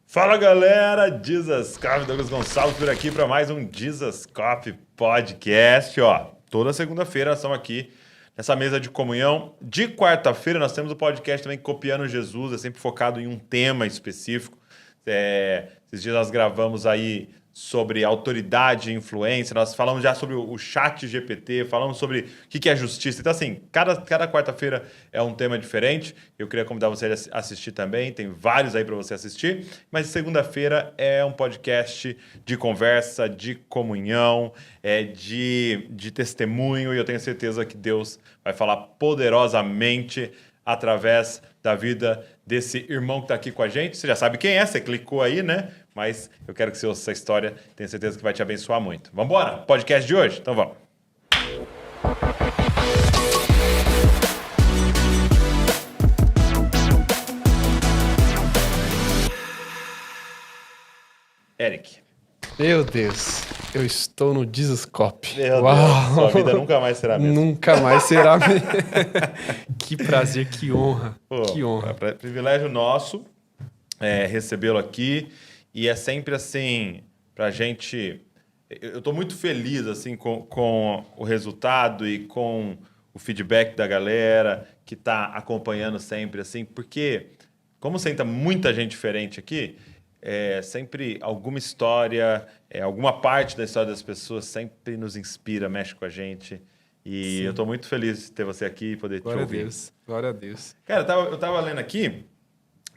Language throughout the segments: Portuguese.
Fala galera, Jesus Cop, Douglas Gonçalves por aqui para mais um Jesus Cop Podcast. Toda segunda-feira nós estamos aqui nessa mesa de comunhão. De quarta-feira nós temos o podcast também Copiando Jesus, é sempre focado em um tema específico. Esses dias nós gravamos aí sobre autoridade e influência, nós falamos já sobre o chat GPT, falamos sobre o que é justiça. Então, assim, cada quarta-feira é um tema diferente. Eu queria convidar você a assistir também, tem vários aí para você assistir. Mas segunda-feira é um podcast de conversa, de comunhão, de testemunho, e eu tenho certeza que Deus vai falar poderosamente através da vida desse irmão que está aqui com a gente. Você já sabe quem é, você clicou aí, né? Mas eu quero que você ouça essa história, tenho certeza que vai te abençoar muito. Vamos embora? Podcast de hoje? Então vamos. Eric. Meu Deus, eu estou no Jesus Cop. Meu Deus, sua vida nunca mais será a mesma. Nunca mais será a mesma. Que prazer, que honra. Que honra. Privilégio nosso recebê-lo aqui. E é sempre assim, pra gente... Eu tô muito feliz assim, com o resultado e com o feedback da galera que tá acompanhando sempre, assim, porque como senta muita gente diferente aqui, sempre alguma história, alguma parte da história das pessoas sempre nos inspira, mexe com a gente. E eu tô muito feliz de ter você aqui e poder te ouvir. Glória a Deus, glória a Deus. Cara, eu tava lendo aqui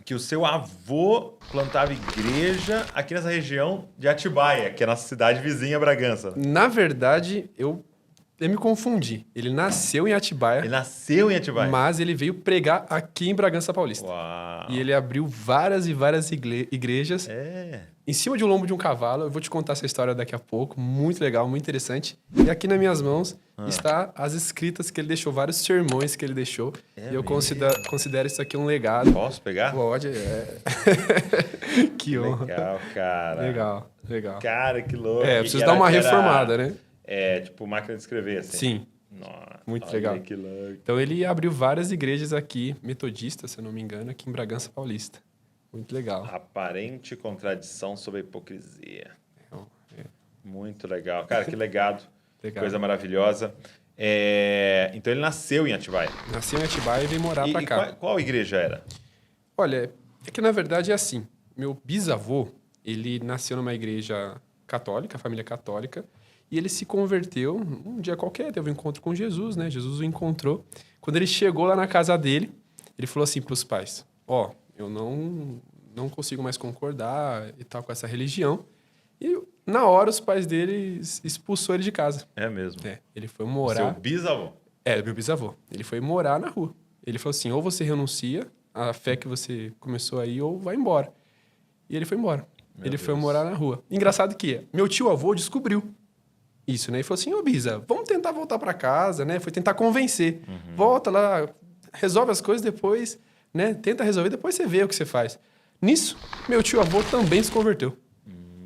que o seu avô plantava igreja aqui nessa região de Atibaia, que é a nossa cidade vizinha, Bragança. Na verdade, eu me confundi. Ele nasceu em Atibaia. Ele nasceu em Atibaia? Mas ele veio pregar aqui em Bragança Paulista. Uau. E ele abriu várias e várias igrejas em cima de um lombo de um cavalo. Eu vou te contar essa história daqui a pouco. Muito legal, muito interessante. E aqui nas minhas mãos está as escritas que ele deixou, vários sermões que ele deixou. E eu considero isso aqui um legado. Posso pegar? Pode, Que honra. Legal, cara. Legal. Cara, que louco. Preciso dar uma reformada, né? Tipo máquina de escrever, assim. Sim. Nossa, muito legal. Que louco. Então ele abriu várias igrejas aqui, metodistas, se eu não me engano, aqui em Bragança Paulista. Muito legal. Aparente contradição sobre a hipocrisia. Muito legal. Cara, que legado. Coisa maravilhosa. Então ele nasceu em Atibaia. Nasceu em Atibaia e veio morar pra cá. Qual igreja era? Olha, é que na verdade é assim. Meu bisavô, ele nasceu numa igreja católica, família católica, e ele se converteu um dia qualquer, teve um encontro com Jesus, né? Jesus o encontrou. Quando ele chegou lá na casa dele, ele falou assim pros pais: eu não consigo mais concordar e tal com essa religião. E na hora os pais dele expulsou ele de casa. É mesmo? Ele foi morar... Seu bisavô? Meu bisavô. Ele foi morar na rua. Ele falou assim, ou você renuncia à fé que você começou aí, ou vai embora. E ele foi embora. Foi morar na rua. Engraçado que meu tio-avô descobriu isso, né? E falou assim, Bisa, vamos tentar voltar para casa, né? Foi tentar convencer. Volta lá, resolve as coisas depois, né? Tenta resolver, depois você vê o que você faz. Nisso, meu tio-avô também se converteu.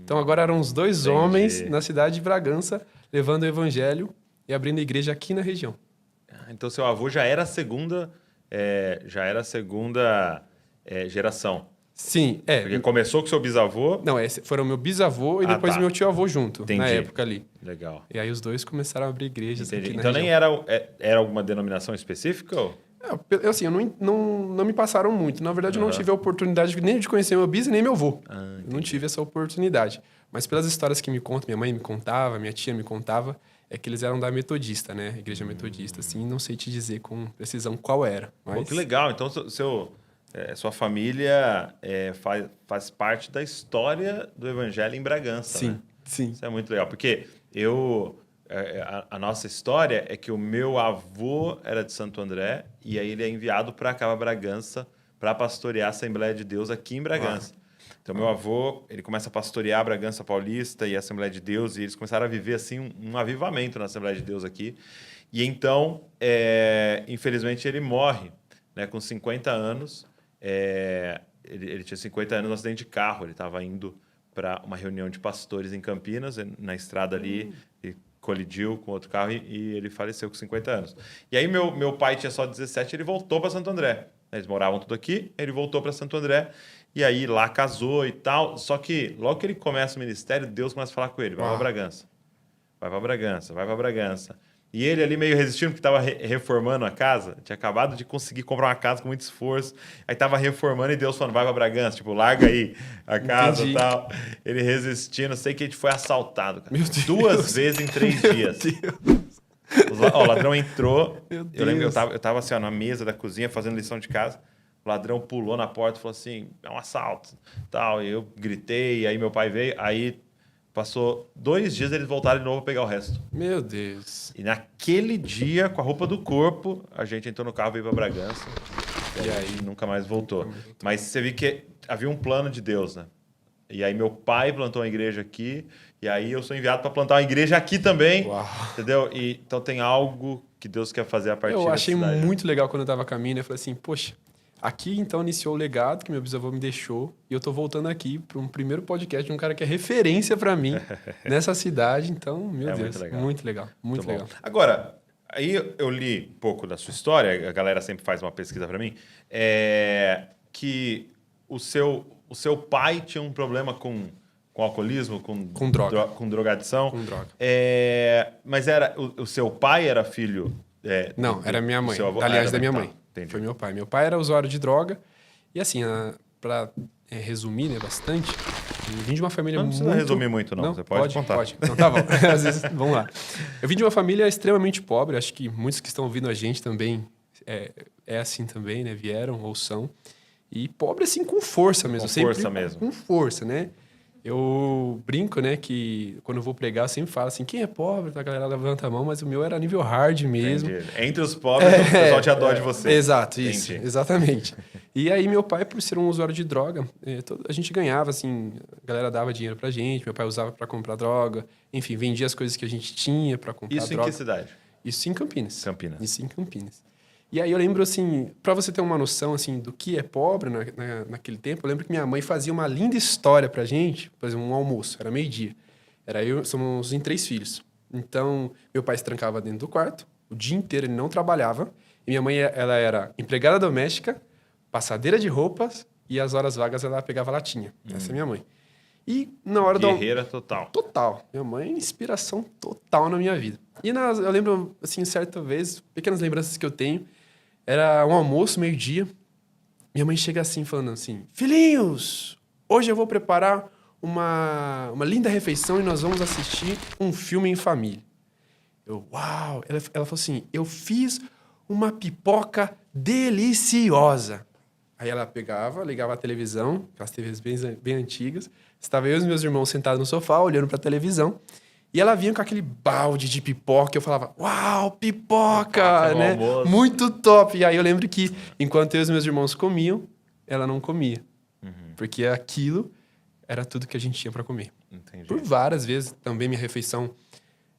Então agora eram os dois homens na cidade de Bragança, levando o evangelho e abrindo a igreja aqui na região. Então seu avô já era a segunda geração. Sim, Porque começou com seu bisavô... Não, foram meu bisavô e depois meu tio-avô junto, na época ali. Legal. E aí os dois começaram a abrir igrejas aqui na Então região. nem era alguma denominação específica? Ou? Assim, não me passaram muito. Na verdade, eu não tive a oportunidade nem de conhecer meu bis nem meu avô. Eu não tive essa oportunidade. Mas pelas histórias que me contam, minha mãe me contava, minha tia me contava, é que eles eram da metodista, né? Igreja metodista, assim. Não sei te dizer com precisão qual era. Mas... Pô, que legal. Então, sua família faz parte da história do evangelho em Bragança, sim, né? Sim. Isso é muito legal. Porque a nossa história é que o meu avô era de Santo André e aí ele é enviado para cá, Bragança, para pastorear a Assembleia de Deus aqui em Bragança. Então, meu avô, ele começa a pastorear a Bragança Paulista e a Assembleia de Deus, e eles começaram a viver assim um avivamento na Assembleia de Deus aqui. E então, infelizmente, ele morre, né, com 50 anos. Ele tinha 50 anos no acidente de carro, ele estava indo para uma reunião de pastores em Campinas, na estrada ali, e colidiu com outro carro e ele faleceu com 50 anos. E aí meu pai tinha só 17, ele voltou para Santo André. Eles moravam tudo aqui, ele voltou para Santo André E aí lá casou e tal. Só que logo que ele começa o ministério, Deus começa a falar com ele: vai pra Bragança. Vai pra Bragança, vai pra Bragança. E ele ali meio resistindo, porque estava reformando a casa. Tinha acabado de conseguir comprar uma casa com muito esforço. Aí tava reformando e Deus falando, vai pra Bragança. Tipo, larga aí a casa e tal. Ele resistindo. Sei que a gente foi assaltado, cara. Meu Deus. 2 vezes em 3 dias. O ladrão entrou. Eu lembro que eu tava assim, ó, na mesa da cozinha, fazendo lição de casa. O ladrão pulou na porta e falou assim, é um assalto. Tal. E eu gritei, aí meu pai veio. Aí... Passou 2 dias, eles voltaram de novo a pegar o resto. Meu Deus. E naquele dia, com a roupa do corpo, a gente entrou no carro e veio pra Bragança. E aí nunca mais voltou. Mas você viu que havia um plano de Deus, né? E aí meu pai plantou uma igreja aqui, e aí eu sou enviado para plantar uma igreja aqui também. Uau. Entendeu? E, então tem algo que Deus quer fazer a partir Eu achei cidade, muito legal quando eu tava caminhando. Eu falei assim, poxa, aqui então iniciou o legado que meu bisavô me deixou. E eu tô voltando aqui para um primeiro podcast de um cara que é referência para mim nessa cidade. Então, meu Deus, muito legal. Muito legal. Agora, aí eu li um pouco da sua história, a galera sempre faz uma pesquisa para mim, que o seu pai tinha um problema com alcoolismo, com droga. Com drogadição. Com droga. Mas era o seu pai era filho... Não, era minha mãe. Aliás, da minha mãe. Entendi. Foi meu pai. Meu pai era usuário de droga. E assim, para resumir, né, bastante, eu vim de uma família não muito... Não precisa resumir muito, não. Você pode contar. Pode. Então, tá bom. Às vezes, vamos lá. Eu vim de uma família extremamente pobre. Acho que muitos que estão ouvindo a gente também é assim também, né? Vieram ou são. E pobre, assim, com força mesmo. Com força mesmo. Com força, né? Eu brinco, né, que quando eu vou pregar, eu sempre falo assim, quem é pobre? A galera levanta a mão, mas o meu era nível hard mesmo. Entendi. Entre os pobres, o pessoal tinha dó de você. Exato, isso. Exatamente. E aí, meu pai, por ser um usuário de droga, a gente ganhava, assim, a galera dava dinheiro pra gente, meu pai usava pra comprar droga, enfim, vendia as coisas que a gente tinha pra comprar droga. Isso em que cidade? Isso em Campinas. Campinas. Isso em Campinas. E aí eu lembro, assim, pra você ter uma noção, assim, do que é pobre naquele tempo, eu lembro que minha mãe fazia uma linda história pra gente, por exemplo, um almoço, era meio-dia. Somos em 3 filhos. Então, meu pai se trancava dentro do quarto, o dia inteiro ele não trabalhava, e minha mãe, ela era empregada doméstica, passadeira de roupas, e as horas vagas ela pegava latinha. Essa é minha mãe. E na hora Guerreira total. Total. Minha mãe é inspiração total na minha vida. E eu lembro, assim, certa vez, pequenas lembranças que eu tenho, era um almoço, meio-dia. Minha mãe chega assim, falando assim, filhinhos, hoje eu vou preparar uma linda refeição e nós vamos assistir um filme em família. Uau! Ela falou assim, eu fiz uma pipoca deliciosa. Aí ela pegava, ligava a televisão, aquelas TVs bem antigas. Estava eu e os meus irmãos sentados no sofá, olhando para a televisão. E ela vinha com aquele balde de pipoca. Eu falava, uau, pipoca, né? Muito top. E aí eu lembro que, enquanto eu e os meus irmãos comiam, ela não comia. Porque aquilo era tudo que a gente tinha para comer. Entendi. Por várias vezes, também minha refeição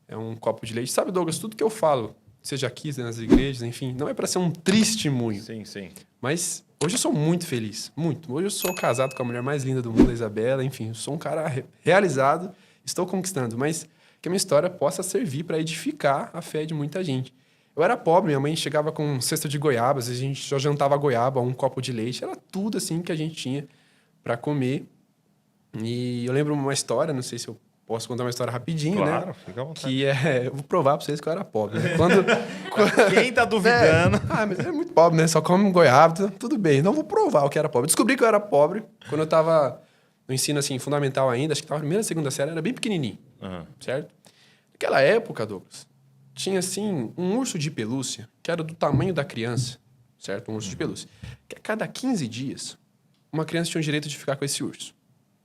é um copo de leite. Sabe, Douglas, tudo que eu falo, seja aqui, nas igrejas, enfim, não é para ser um testemunho. Sim, sim. Mas hoje eu sou muito feliz, muito. Hoje eu sou casado com a mulher mais linda do mundo, a Isabela. Enfim, eu sou um cara realizado, estou conquistando. Mas que a minha história possa servir para edificar a fé de muita gente. Eu era pobre, minha mãe chegava com um cesto de goiabas, a gente só jantava goiaba, um copo de leite. Era tudo assim que a gente tinha para comer. E eu lembro uma história, não sei se eu posso contar uma história rapidinho, claro, né? Claro, fica à vontade. Que eu vou provar para vocês que eu era pobre. Né? Quem tá duvidando? Mas é muito pobre, né? Só come goiaba, tudo bem. Então eu vou provar o que era pobre. Descobri que eu era pobre quando eu tava no ensino, assim, fundamental ainda. Acho que tava na primeira, segunda série, era bem pequenininho. Certo? Naquela época, Douglas, tinha, assim, um urso de pelúcia que era do tamanho da criança. Certo? Um urso de pelúcia. Que a cada 15 dias, uma criança tinha o direito de ficar com esse urso.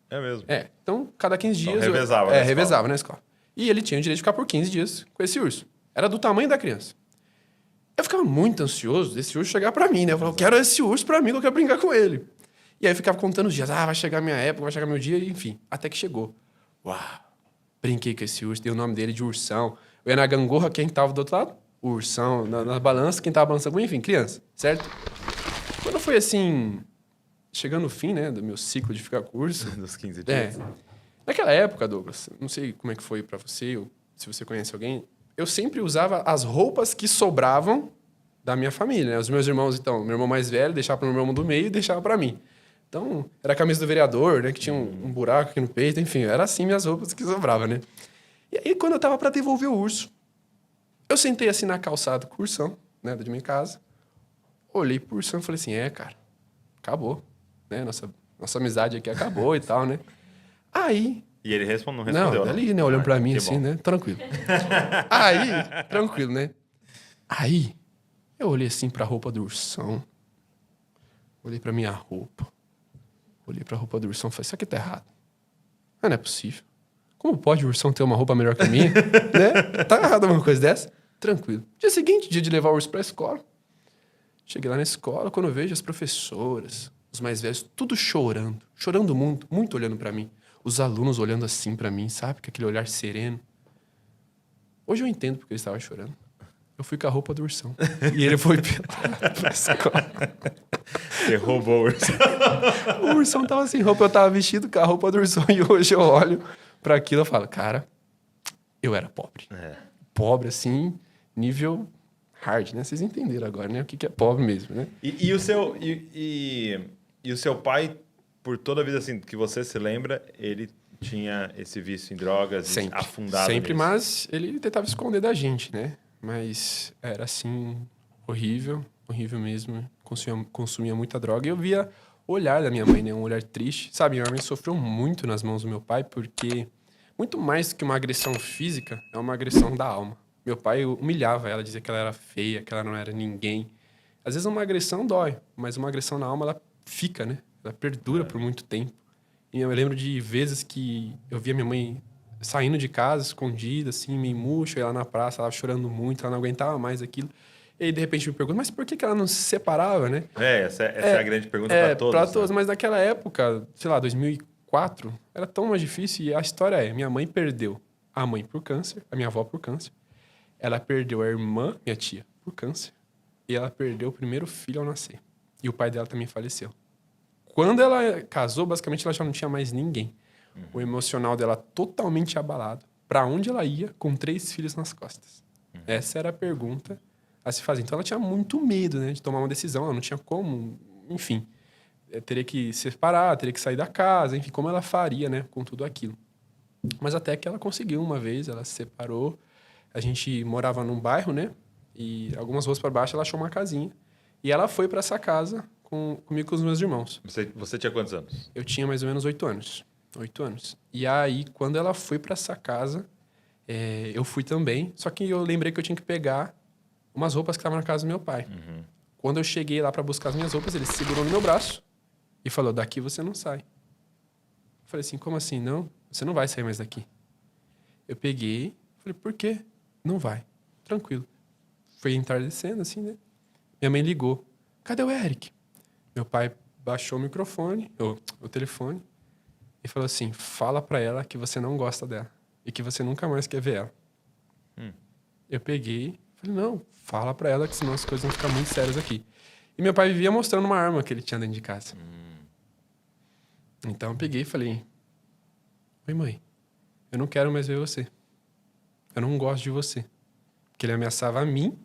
É mesmo? Então, cada 15 dias... Então, revezava na escola. Revezava na escola. E ele tinha o direito de ficar por 15 dias com esse urso. Era do tamanho da criança. Eu ficava muito ansioso desse urso chegar pra mim, né? Eu falava, eu quero esse urso pra mim, que eu quero brincar com ele. E aí eu ficava contando os dias. Vai chegar minha época, vai chegar meu dia, enfim. Até que chegou. Uau! Brinquei com esse urso, dei o nome dele de Ursão. Eu ia na gangorra, quem tava do outro lado? O Ursão. Na balança, quem tava balançando? Enfim, criança, certo? Quando foi assim... Chegando no fim, né, do meu ciclo de ficar com urso... Dos 15 dias. Naquela época, Douglas, não sei como é que foi pra você, ou se você conhece alguém, eu sempre usava as roupas que sobravam da minha família, né? Os meus irmãos, então, meu irmão mais velho deixava pro meu irmão do meio e deixava pra mim. Então, era a camisa do vereador, né? Que tinha um buraco aqui no peito, enfim. Era assim minhas roupas que sobrava, né? E aí, quando eu tava pra devolver o urso, eu sentei assim na calçada com o ursão, né? Da minha casa. Olhei pro ursão e falei assim, cara, acabou, né? Nossa amizade aqui acabou e tal, né? Aí... E ele não respondeu, não? Ali, né? Olhando pra mim assim, né? Tranquilo. Aí, tranquilo, né? Aí, eu olhei assim pra roupa do ursão. Olhei pra minha roupa. Olhei pra roupa do ursão e falei, isso aqui tá errado. Não é possível. Como pode o ursão ter uma roupa melhor que a minha? Né? Tá errado alguma coisa dessa? Tranquilo. Dia seguinte, dia de levar o urso pra escola. Cheguei lá na escola, quando eu vejo as professoras, os mais velhos, tudo chorando. Chorando muito, muito olhando pra mim. Os alunos olhando assim pra mim, sabe? Com aquele olhar sereno. Hoje eu entendo porque ele estava chorando. Eu fui com a roupa do ursão. E ele foi pelado pra escola. Você roubou o ursão. O ursão tava sem roupa, eu tava vestido com a roupa do ursão. E hoje eu olho pra aquilo e falo, cara, eu era pobre. Pobre, assim, nível hard, né? Vocês entenderam agora, né? O que é pobre mesmo, né? E o seu pai, por toda a vida assim, que você se lembra, ele tinha esse vício em drogas Sempre. afundado Sempre, nisso. mas ele tentava esconder da gente, né? Mas era assim, horrível, horrível mesmo. Consumia muita droga. E eu via o olhar da minha mãe, né? Um olhar triste. Sabe, minha mãe sofreu muito nas mãos do meu pai, porque muito mais que uma agressão física, é uma agressão da alma. Meu pai humilhava ela, dizia que ela era feia, que ela não era ninguém. Às vezes uma agressão dói, mas uma agressão na alma, ela fica, né? Ela perdura por muito tempo. E eu lembro de vezes que eu via minha mãe saindo de casa, escondida, assim, meio murcha, ela na praça, ela chorando muito, ela não aguentava mais aquilo. E aí, de repente, me pergunta, mas por que ela não se separava, né? Essa é a grande pergunta para todos. Para todos, né? mas naquela época, sei lá, 2004, era tão mais difícil. E a história é, minha mãe perdeu a mãe por câncer, a minha avó por câncer. Ela perdeu a irmã, minha tia, por câncer. E ela perdeu o primeiro filho ao nascer. E o pai dela também faleceu. Quando ela casou, basicamente ela já não tinha mais ninguém. O emocional dela totalmente abalado. Para onde ela ia com 3 filhos nas costas? Essa era a pergunta a se fazer. Então ela tinha muito medo, né, de tomar uma decisão. Ela não tinha como, enfim. Teria que se separar, teria que sair da casa, enfim, como ela faria, né, com tudo aquilo. Mas até que ela conseguiu uma vez, ela se separou. A gente morava num bairro, né? E algumas ruas para baixo ela achou uma casinha. E ela foi para essa casa comigo e com os meus irmãos. Você tinha quantos anos? Eu tinha mais ou menos 8 anos. 8 anos. E aí, quando ela foi para essa casa, eu fui também. Só que eu lembrei que eu tinha que pegar umas roupas que estavam na casa do meu pai. Quando eu cheguei lá para buscar as minhas roupas, ele segurou no meu braço e falou, daqui você não sai. Eu falei assim, como assim? Não, você não vai sair mais daqui. Eu peguei, falei, por quê? Não vai. Tranquilo. Foi entardecendo, assim, né? Minha mãe ligou. Cadê o Eric? Meu pai baixou o microfone, o telefone, e falou assim, fala pra ela que você não gosta dela e que você nunca mais quer ver ela. Eu peguei, falei, não, fala pra ela que senão as coisas vão ficar muito sérias aqui. E meu pai vivia mostrando uma arma que ele tinha dentro de casa. Então eu peguei e falei, oi mãe, eu não quero mais ver você. Eu não gosto de você. Porque ele ameaçava a mim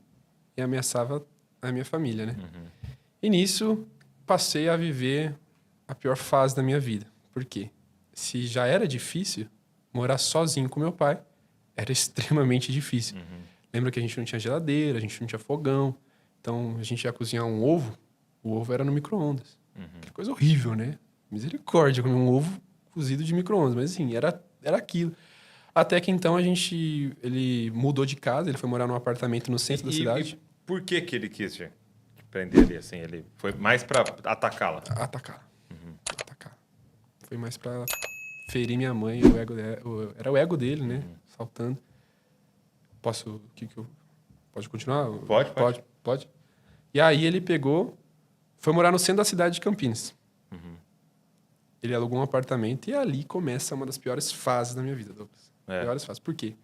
e ameaçava a minha família, né? E nisso, passei a viver a pior fase da minha vida. Por quê? Se já era difícil, morar sozinho com meu pai era extremamente difícil. Lembra que a gente não tinha geladeira, a gente não tinha fogão. Então, a gente ia cozinhar um ovo, o ovo era no micro-ondas. Que coisa horrível, né? Misericórdia, comer um ovo cozido de micro-ondas. Mas, assim, era aquilo. Até que, então, ele mudou de casa, ele foi morar num apartamento no centro da cidade. E por que ele quis te prender ali, assim? Ele foi mais para atacá-la? Atacar. Atacar. Foi mais pra ferir minha mãe, o ego dela. Era o ego dele, né? Saltando. Posso... Pode continuar? Pode. E aí ele pegou... Foi morar no centro da cidade de Campinas. Ele alugou um apartamento e ali começa uma das piores fases da minha vida, Douglas. Piores fases. Por quê?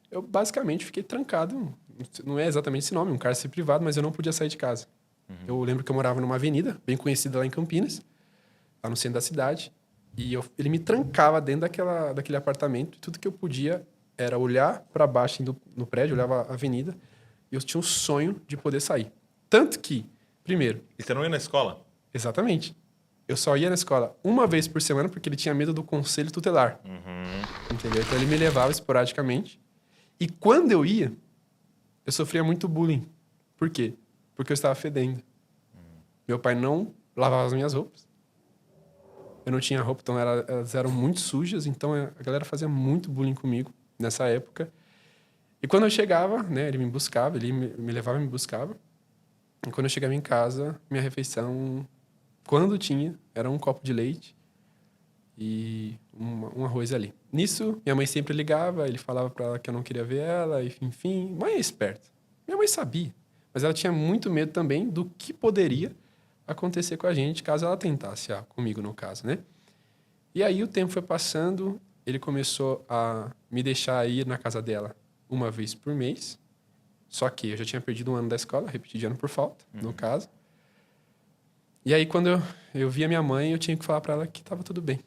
Eu basicamente fiquei trancado. Não é exatamente esse nome, um cárcere privado, mas eu não podia sair de casa. Eu lembro que eu morava numa avenida bem conhecida lá em Campinas, lá no centro da cidade. E ele me trancava dentro daquele apartamento. E tudo que eu podia era olhar para baixo no prédio, olhava a avenida. E eu tinha um sonho de poder sair. Tanto que, primeiro... E você não ia na escola? Exatamente. eu só ia na escola uma vez por semana porque ele tinha medo do conselho tutelar. Entendeu? Então ele me levava esporadicamente. E quando eu ia, eu sofria muito bullying. Por quê? Porque eu estava fedendo. Meu pai não lavava as minhas roupas. Eu não tinha roupa, então elas eram muito sujas. Então a galera fazia muito bullying comigo nessa época. E quando eu chegava, né, ele me buscava, ele me levava e me buscava. E quando eu chegava em casa, minha refeição, quando tinha, era um copo de leite e um arroz ali. Nisso, minha mãe sempre ligava, ele falava pra ela que eu não queria ver ela, e, enfim. Mãe é esperta. Minha mãe sabia, mas ela tinha muito medo também do que poderia acontecer com a gente caso ela tentasse, comigo no caso, né? E aí o tempo foi passando, ele começou a me deixar ir na casa dela uma vez por mês. Só que eu já tinha perdido um ano da escola, repeti de ano por falta, no caso. E aí, quando eu via minha mãe, eu tinha que falar pra ela que tava tudo bem.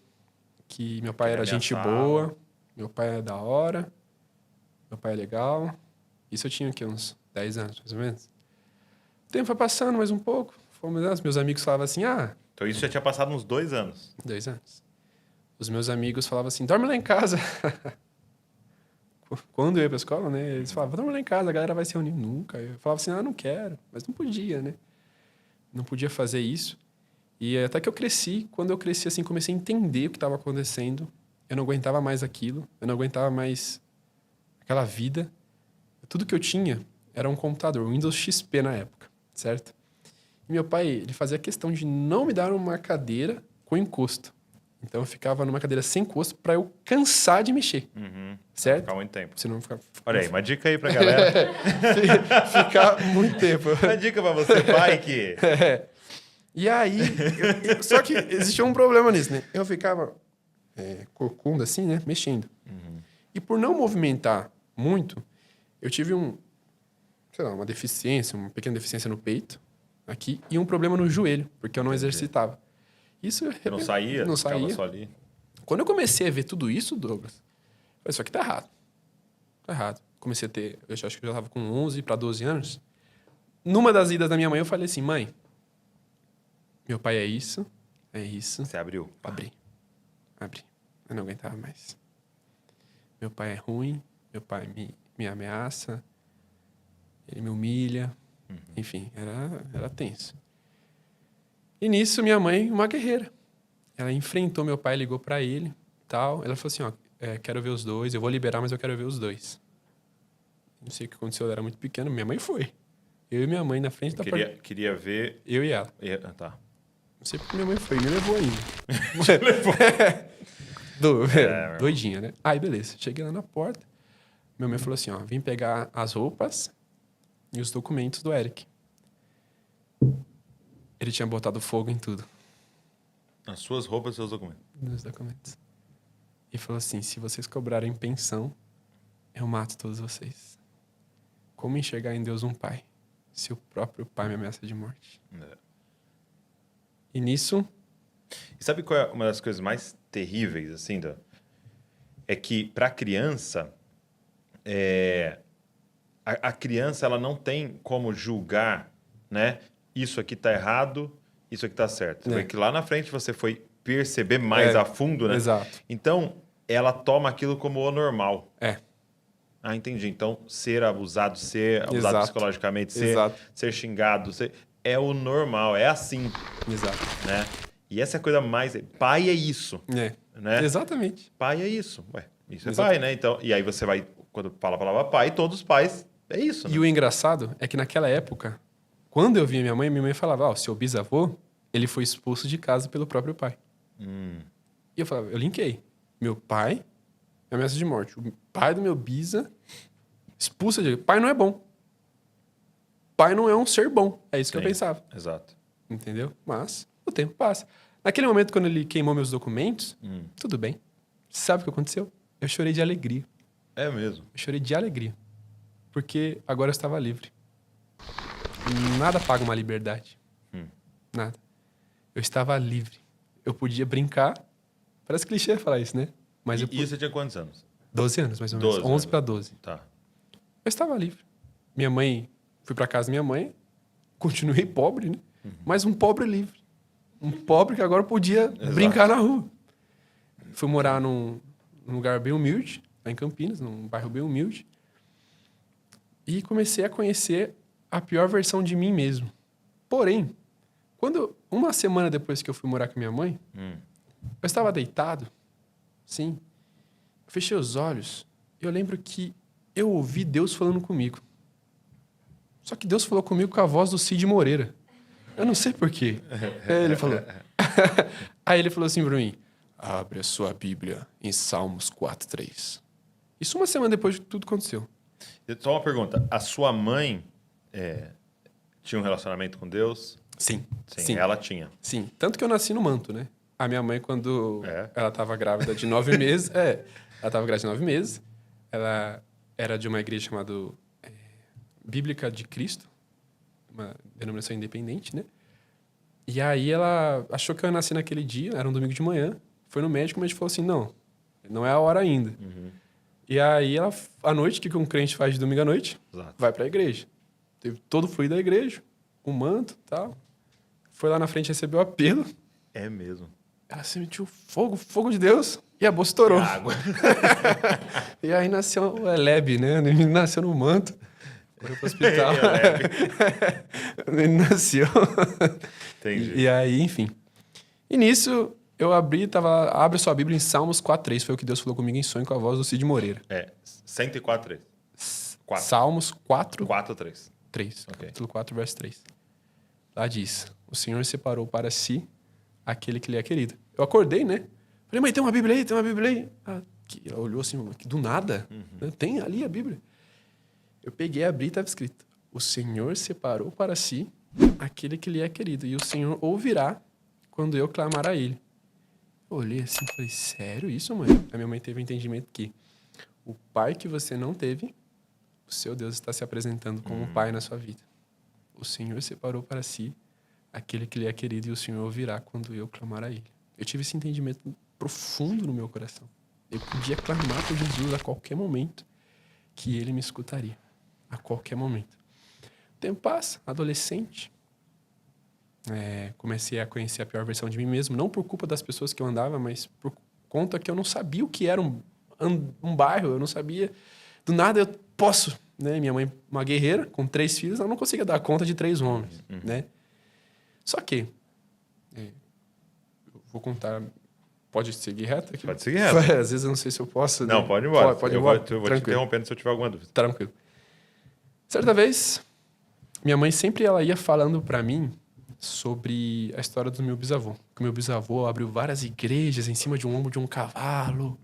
Que meu pai era gente boa, meu pai era da hora, meu pai é legal. Isso eu tinha, uns 10 anos, mais ou menos. O tempo foi passando mais um pouco. Meus amigos falavam assim, Então isso já tinha passado uns 2 anos. 2 anos. Os meus amigos falavam assim, dorme lá em casa. Quando eu ia pra escola, né? Eles falavam, dorme lá em casa, a galera vai se reunir. Nunca. Eu falava assim, não quero. Mas não podia, né? Não podia fazer isso. E até que eu cresci. Quando eu cresci, assim, comecei a entender o que estava acontecendo. Eu não aguentava mais aquilo. Eu não aguentava mais aquela vida. Tudo que eu tinha era um computador, um Windows XP na época, certo? E meu pai, ele fazia questão de não me dar uma cadeira com encosto. Então eu ficava numa cadeira sem encosto para eu cansar de mexer. Certo? Ficar muito tempo. Você não ficar... Olha aí, uma dica aí pra galera. Ficar muito tempo. Uma dica pra você, pai, que... E aí, só que existia um problema nisso, né? Eu ficava corcunda assim, né? Mexendo. E por não movimentar muito, eu tive uma deficiência, uma pequena deficiência no peito, aqui, e um problema no joelho, porque eu não exercitava. Isso Não saía? Não Ficava saía. só ali? Quando eu comecei a ver tudo isso, Douglas, eu falei, isso aqui tá errado. Tá errado. Comecei a ter, eu acho que eu já tava com 11 para 12 anos. Numa das idas da minha mãe, eu falei assim, mãe, meu pai é isso. Você abriu? Abri. Eu não aguentava mais. Meu pai é ruim, meu pai me ameaça, ele me humilha. Enfim, era tenso. E nisso, minha mãe, uma guerreira. Ela enfrentou meu pai, ligou pra ele, tal. Ela falou assim, quero ver os dois, eu vou liberar, mas eu quero ver os dois. Não sei o que aconteceu, eu era muito pequeno, minha mãe foi. Eu e minha mãe na frente da porta. Queria ver... Eu e ela. Tá. Não sei porque minha mãe foi, me levou ainda. Doidinha, né? Aí, beleza. Cheguei lá na porta. Minha mãe falou assim, vim pegar as roupas e os documentos do Eric. Ele tinha botado fogo em tudo. As suas roupas e seus documentos. Nos documentos. E falou assim, se vocês cobrarem pensão, eu mato todos vocês. Como enxergar em Deus um pai, se o próprio pai me ameaça de morte? E nisso... E sabe qual é uma das coisas mais terríveis, assim, é que para a criança, a criança ela não tem como julgar, né? Isso aqui tá errado, isso aqui tá certo. Você vê que lá na frente você foi perceber mais a fundo, né? Exato. Então, ela toma aquilo como o normal. Entendi. Então, ser abusado psicologicamente, ser xingado, é o normal, é assim. Exato. Né? E essa é a coisa mais... Pai é isso. Né? Exatamente. Pai é isso. Isso é pai, né? Então, e aí você vai... Quando fala a palavra pai, todos os pais... É isso, né? E o engraçado é que naquela época, quando eu via minha mãe falava, o seu bisavô, ele foi expulso de casa pelo próprio pai. E eu falava, eu linkei. Meu pai, ameaça de morte. O pai do meu bisa, expulso de... Pai não é bom. Pai não é um ser bom. É isso que eu pensava. Exato. Entendeu? Mas o tempo passa. Naquele momento, quando ele queimou meus documentos, tudo bem. Sabe o que aconteceu? Eu chorei de alegria. É mesmo? Eu chorei de alegria. Porque agora eu estava livre. Nada paga uma liberdade. Nada. Eu estava livre. Eu podia brincar. Parece clichê falar isso, né? Mas e você tinha quantos anos? 12 anos, mais ou menos. 11 para 12. Tá. Eu estava livre. Minha mãe... Fui para casa da minha mãe. Continuei pobre, né? Mas um pobre livre. Um pobre que agora podia brincar na rua. Fui morar num lugar bem humilde, lá em Campinas, num bairro bem humilde. E comecei a conhecer a pior versão de mim mesmo. Porém, uma semana depois que eu fui morar com minha mãe, eu estava deitado, sim, eu fechei os olhos e eu lembro que eu ouvi Deus falando comigo. Só que Deus falou comigo com a voz do Cid Moreira. Eu não sei por quê. Aí ele falou. Aí ele falou assim pra mim: abre a sua Bíblia em Salmos 4:3. Isso uma semana depois de tudo aconteceu. Só uma pergunta. A sua mãe tinha um relacionamento com Deus? Sim. Sim. Ela tinha. Sim. Tanto que eu nasci no manto, né? A minha mãe, quando ela estava grávida de 9 meses... ela estava grávida de 9 meses. Ela era de uma igreja chamada Bíblica de Cristo. Uma denominação independente, né? E aí ela achou que eu nasci naquele dia, era um domingo de manhã. Foi no médico, o médico falou assim, não é a hora ainda. E aí, à noite, o que um crente faz de domingo à noite? Exato. Vai para a igreja. Teve todo o fluido da igreja, o manto e tal. Foi lá na frente, recebeu o apelo. É mesmo. Ela sentiu fogo de Deus, e a bolsa estourou. Água. E aí nasceu o Eleb, né? Ele nasceu no manto. Foi pro hospital. Ele nasceu. Entendi. E aí, enfim. E nisso, eu abre sua Bíblia em Salmos 4:3. Foi o que Deus falou comigo em sonho com a voz do Cid Moreira. 104:3. Salmos 4. 4:3. 3, Ok. capítulo 4, verso 3. Lá diz: o Senhor separou para si aquele que lhe é querido. Eu acordei, né? Falei, mãe, tem uma Bíblia aí? Tem uma Bíblia aí? Ela olhou assim, do nada. Né? Tem ali a Bíblia. Eu peguei, abri e estava escrito: o Senhor separou para si aquele que lhe é querido, e o Senhor ouvirá quando eu clamar a ele. Eu olhei assim e falei, sério isso, mãe? A minha mãe teve o entendimento que o pai que você não teve, o seu Deus está se apresentando como um pai na sua vida. O Senhor separou para si aquele que lhe é querido, e o Senhor ouvirá quando eu clamar a ele. Eu tive esse entendimento profundo no meu coração. Eu podia clamar por Jesus a qualquer momento, que ele me escutaria. A qualquer momento. O tempo passa, adolescente. Comecei a conhecer a pior versão de mim mesmo, não por culpa das pessoas que eu andava, mas por conta que eu não sabia o que era um bairro, eu não sabia. Do nada eu posso, né? Minha mãe, uma guerreira, com 3 filhos, ela não conseguia dar conta de 3 homens, né? Só que, eu vou contar, pode seguir reto aqui? Pode seguir reto. Às vezes eu não sei se eu posso. Não, né? pode ir embora. Pode ir eu embora. vou te interrompendo se eu tiver alguma dúvida. Tranquilo. Certa vez, minha mãe sempre ela ia falando para mim sobre a história do meu bisavô. Que o meu bisavô abriu várias igrejas em cima de um ombro de um cavalo.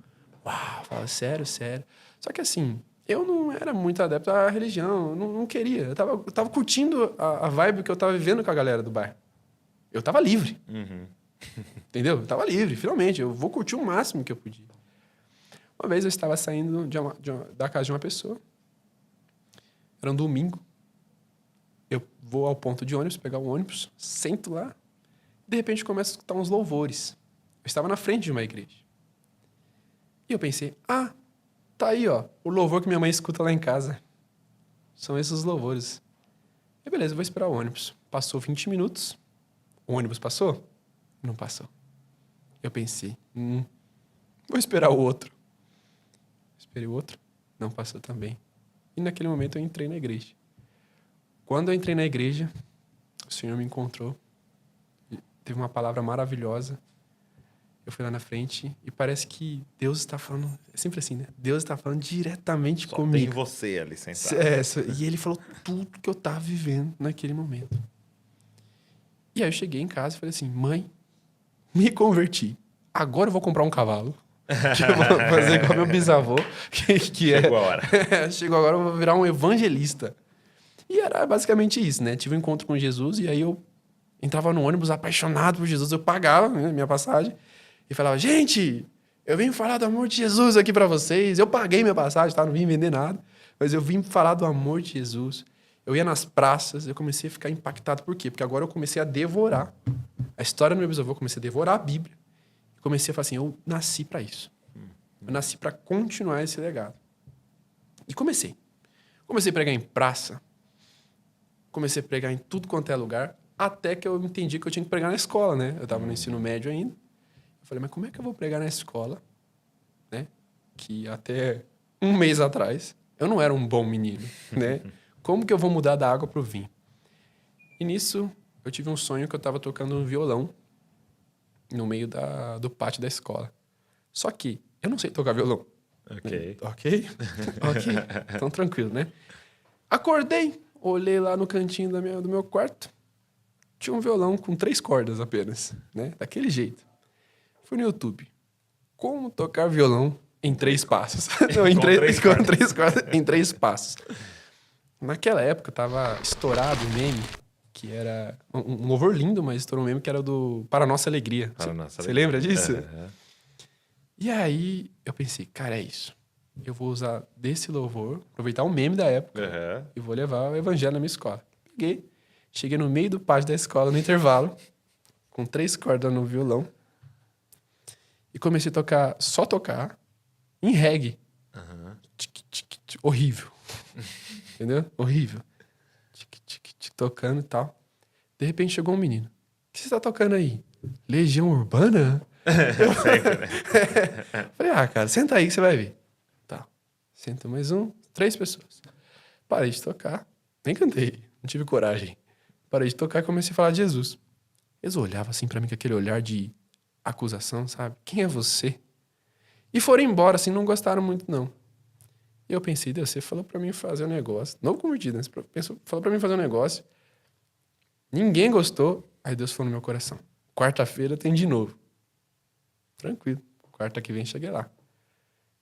Uau, fala, sério. Só que assim, eu não era muito adepto à religião, eu não queria. Eu tava curtindo a vibe que eu tava vivendo com a galera do bairro. Eu tava livre. Entendeu? Eu tava livre, finalmente. Eu vou curtir o máximo que eu podia. Uma vez eu estava saindo da casa de uma pessoa. Era um domingo. Eu vou ao ponto de ônibus, pegar o ônibus, sento lá. De repente começo a escutar uns louvores. Eu estava na frente de uma igreja. E eu pensei, tá aí, ó, o louvor que minha mãe escuta lá em casa. São esses os louvores. E beleza, eu vou esperar o ônibus. Passou 20 minutos. O ônibus passou? Não passou. Eu pensei, vou esperar o outro. Esperei o outro, não passou também. E naquele momento eu entrei na igreja. Quando eu entrei na igreja, o Senhor me encontrou. Teve uma palavra maravilhosa. Eu fui lá na frente e parece que Deus está falando... É sempre assim, né? Deus está falando diretamente Só comigo. tem você ali sentado. E ele falou tudo que eu estava vivendo naquele momento. E aí eu cheguei em casa e falei assim, mãe, me converti. Agora eu vou comprar um cavalo. Que eu vou fazer igual meu bisavô. Chegou a hora. Chegou agora, eu vou virar um evangelista. E era basicamente isso, né? Tive um encontro com Jesus e aí eu entrava no ônibus apaixonado por Jesus. Eu pagava, né, minha passagem e falava, gente, eu vim falar do amor de Jesus aqui pra vocês. Eu paguei minha passagem, tá? Não vim vender nada. Mas eu vim falar do amor de Jesus. Eu ia nas praças, eu comecei a ficar impactado. Por quê? Porque agora eu comecei a devorar a história do meu bisavô, eu comecei a devorar a Bíblia. E comecei a falar assim, eu nasci pra isso. Eu nasci pra continuar esse legado. E comecei. Comecei a pregar em praça. Comecei a pregar em tudo quanto é lugar. Até que eu entendi que eu tinha que pregar na escola, né? Eu tava no ensino médio ainda. Eu falei, mas como é que eu vou pregar na escola, né? Que até um mês atrás eu não era um bom menino, né? Como que eu vou mudar da água pro vinho? E nisso eu tive um sonho que eu tava tocando um violão no meio do pátio da escola. Só que eu não sei tocar violão. Ok. Ok? Ok. Então tranquilo, né? Acordei, olhei lá no cantinho do meu quarto. Tinha um violão com 3 cordas apenas, né? Daquele jeito. Fui no YouTube. Como tocar violão em 3 passos. Não, Com três com cordas. 3 cordas, em 3 passos. Naquela época tava estourado um meme, que era um louvor lindo, mas estourou um meme que era do Para Nossa Alegria. Para Nossa Você Alegria. lembra disso? Aham. E aí eu pensei, cara, é isso. Eu vou usar desse louvor, aproveitar o meme da época Aham. e vou levar o evangelho na minha escola. Peguei, cheguei no meio do pátio da escola, no intervalo, com 3 cordas no violão e comecei a tocar, só tocar, em reggae. Aham. Tic, tic, tic, horrível. Entendeu? Horrível. Tic, tic, tic, tocando e tal. De repente chegou um menino. O que você tá tocando aí? Legião Urbana? Sempre, né? Falei, cara, senta aí que você vai ver. Tá. Senta mais 3 pessoas. Parei de tocar. Nem cantei. Não tive coragem. Parei de tocar e comecei a falar de Jesus. Eles olhavam assim pra mim com aquele olhar de acusação, sabe? Quem é você? E foram embora, assim, não gostaram muito, não. E eu pensei, Deus, você falou pra mim fazer um negócio. Novo convertido, né? Você falou pra mim fazer um negócio. Ninguém gostou. Aí Deus falou no meu coração. Quarta-feira tem de novo. Tranquilo. Quarta que vem cheguei lá.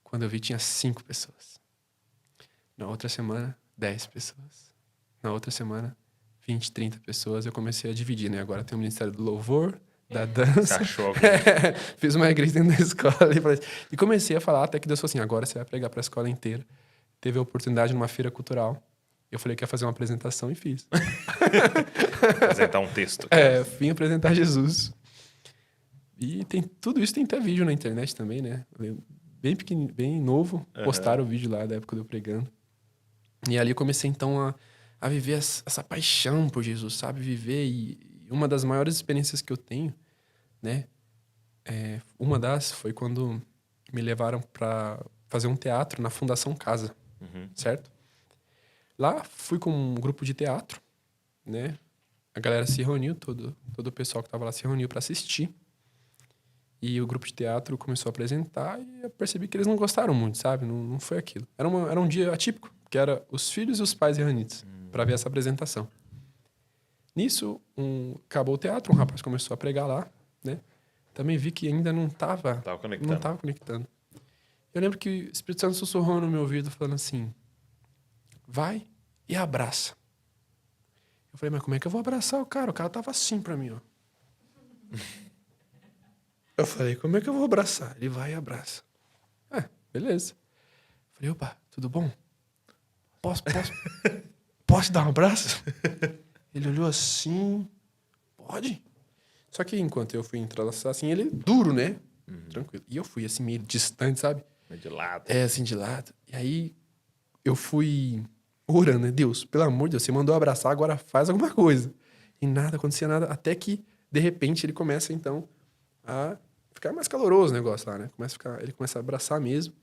Quando eu vi, tinha 5 pessoas. Na outra semana, 10 pessoas. Na outra semana, 20, 30 pessoas. Eu comecei a dividir, né? Agora tem o Ministério do Louvor, da dança. Cachorro. Fiz uma igreja dentro da escola. E comecei a falar até que Deus falou assim, agora você vai pregar para a escola inteira. Teve a oportunidade numa feira cultural. Eu falei que ia fazer uma apresentação e fiz. Apresentar um texto. Vim apresentar Jesus. E tudo isso tem até vídeo na internet também, né? Bem pequeno, bem novo, postaram o vídeo lá da época de eu pregando. E ali eu comecei então a viver essa paixão por Jesus, sabe? Viver e uma das maiores experiências que eu tenho, né? Uma das foi quando me levaram para fazer um teatro na Fundação Casa, certo? Lá fui com um grupo de teatro, né? A galera se reuniu, todo o pessoal que estava lá se reuniu para assistir. E o grupo de teatro começou a apresentar e eu percebi que eles não gostaram muito, sabe? Não foi aquilo. Era um dia atípico, que era os filhos e os pais erranites, para ver essa apresentação. Nisso, acabou o teatro, um rapaz começou a pregar lá, né? Também vi que ainda não estava conectando. Eu lembro que o Espírito Santo sussurrou no meu ouvido, falando assim, vai e abraça. Eu falei, mas como é que eu vou abraçar o cara? O cara tava assim pra mim, ó. Eu falei, como é que eu vou abraçar? Ele vai e abraça. Beleza. Eu falei, opa, tudo bom? Posso dar um abraço? Ele olhou assim, pode. Só que enquanto eu fui entrelaçar assim, ele duro, né? Tranquilo. E eu fui assim, meio distante, sabe? De lado. Assim, de lado. E aí, eu fui orando, né? Deus, pelo amor de Deus, você mandou abraçar, agora faz alguma coisa. E nada, acontecia nada. Até que, de repente, ele começa, então, a ficar mais caloroso o negócio lá, né? Ele começa a abraçar mesmo.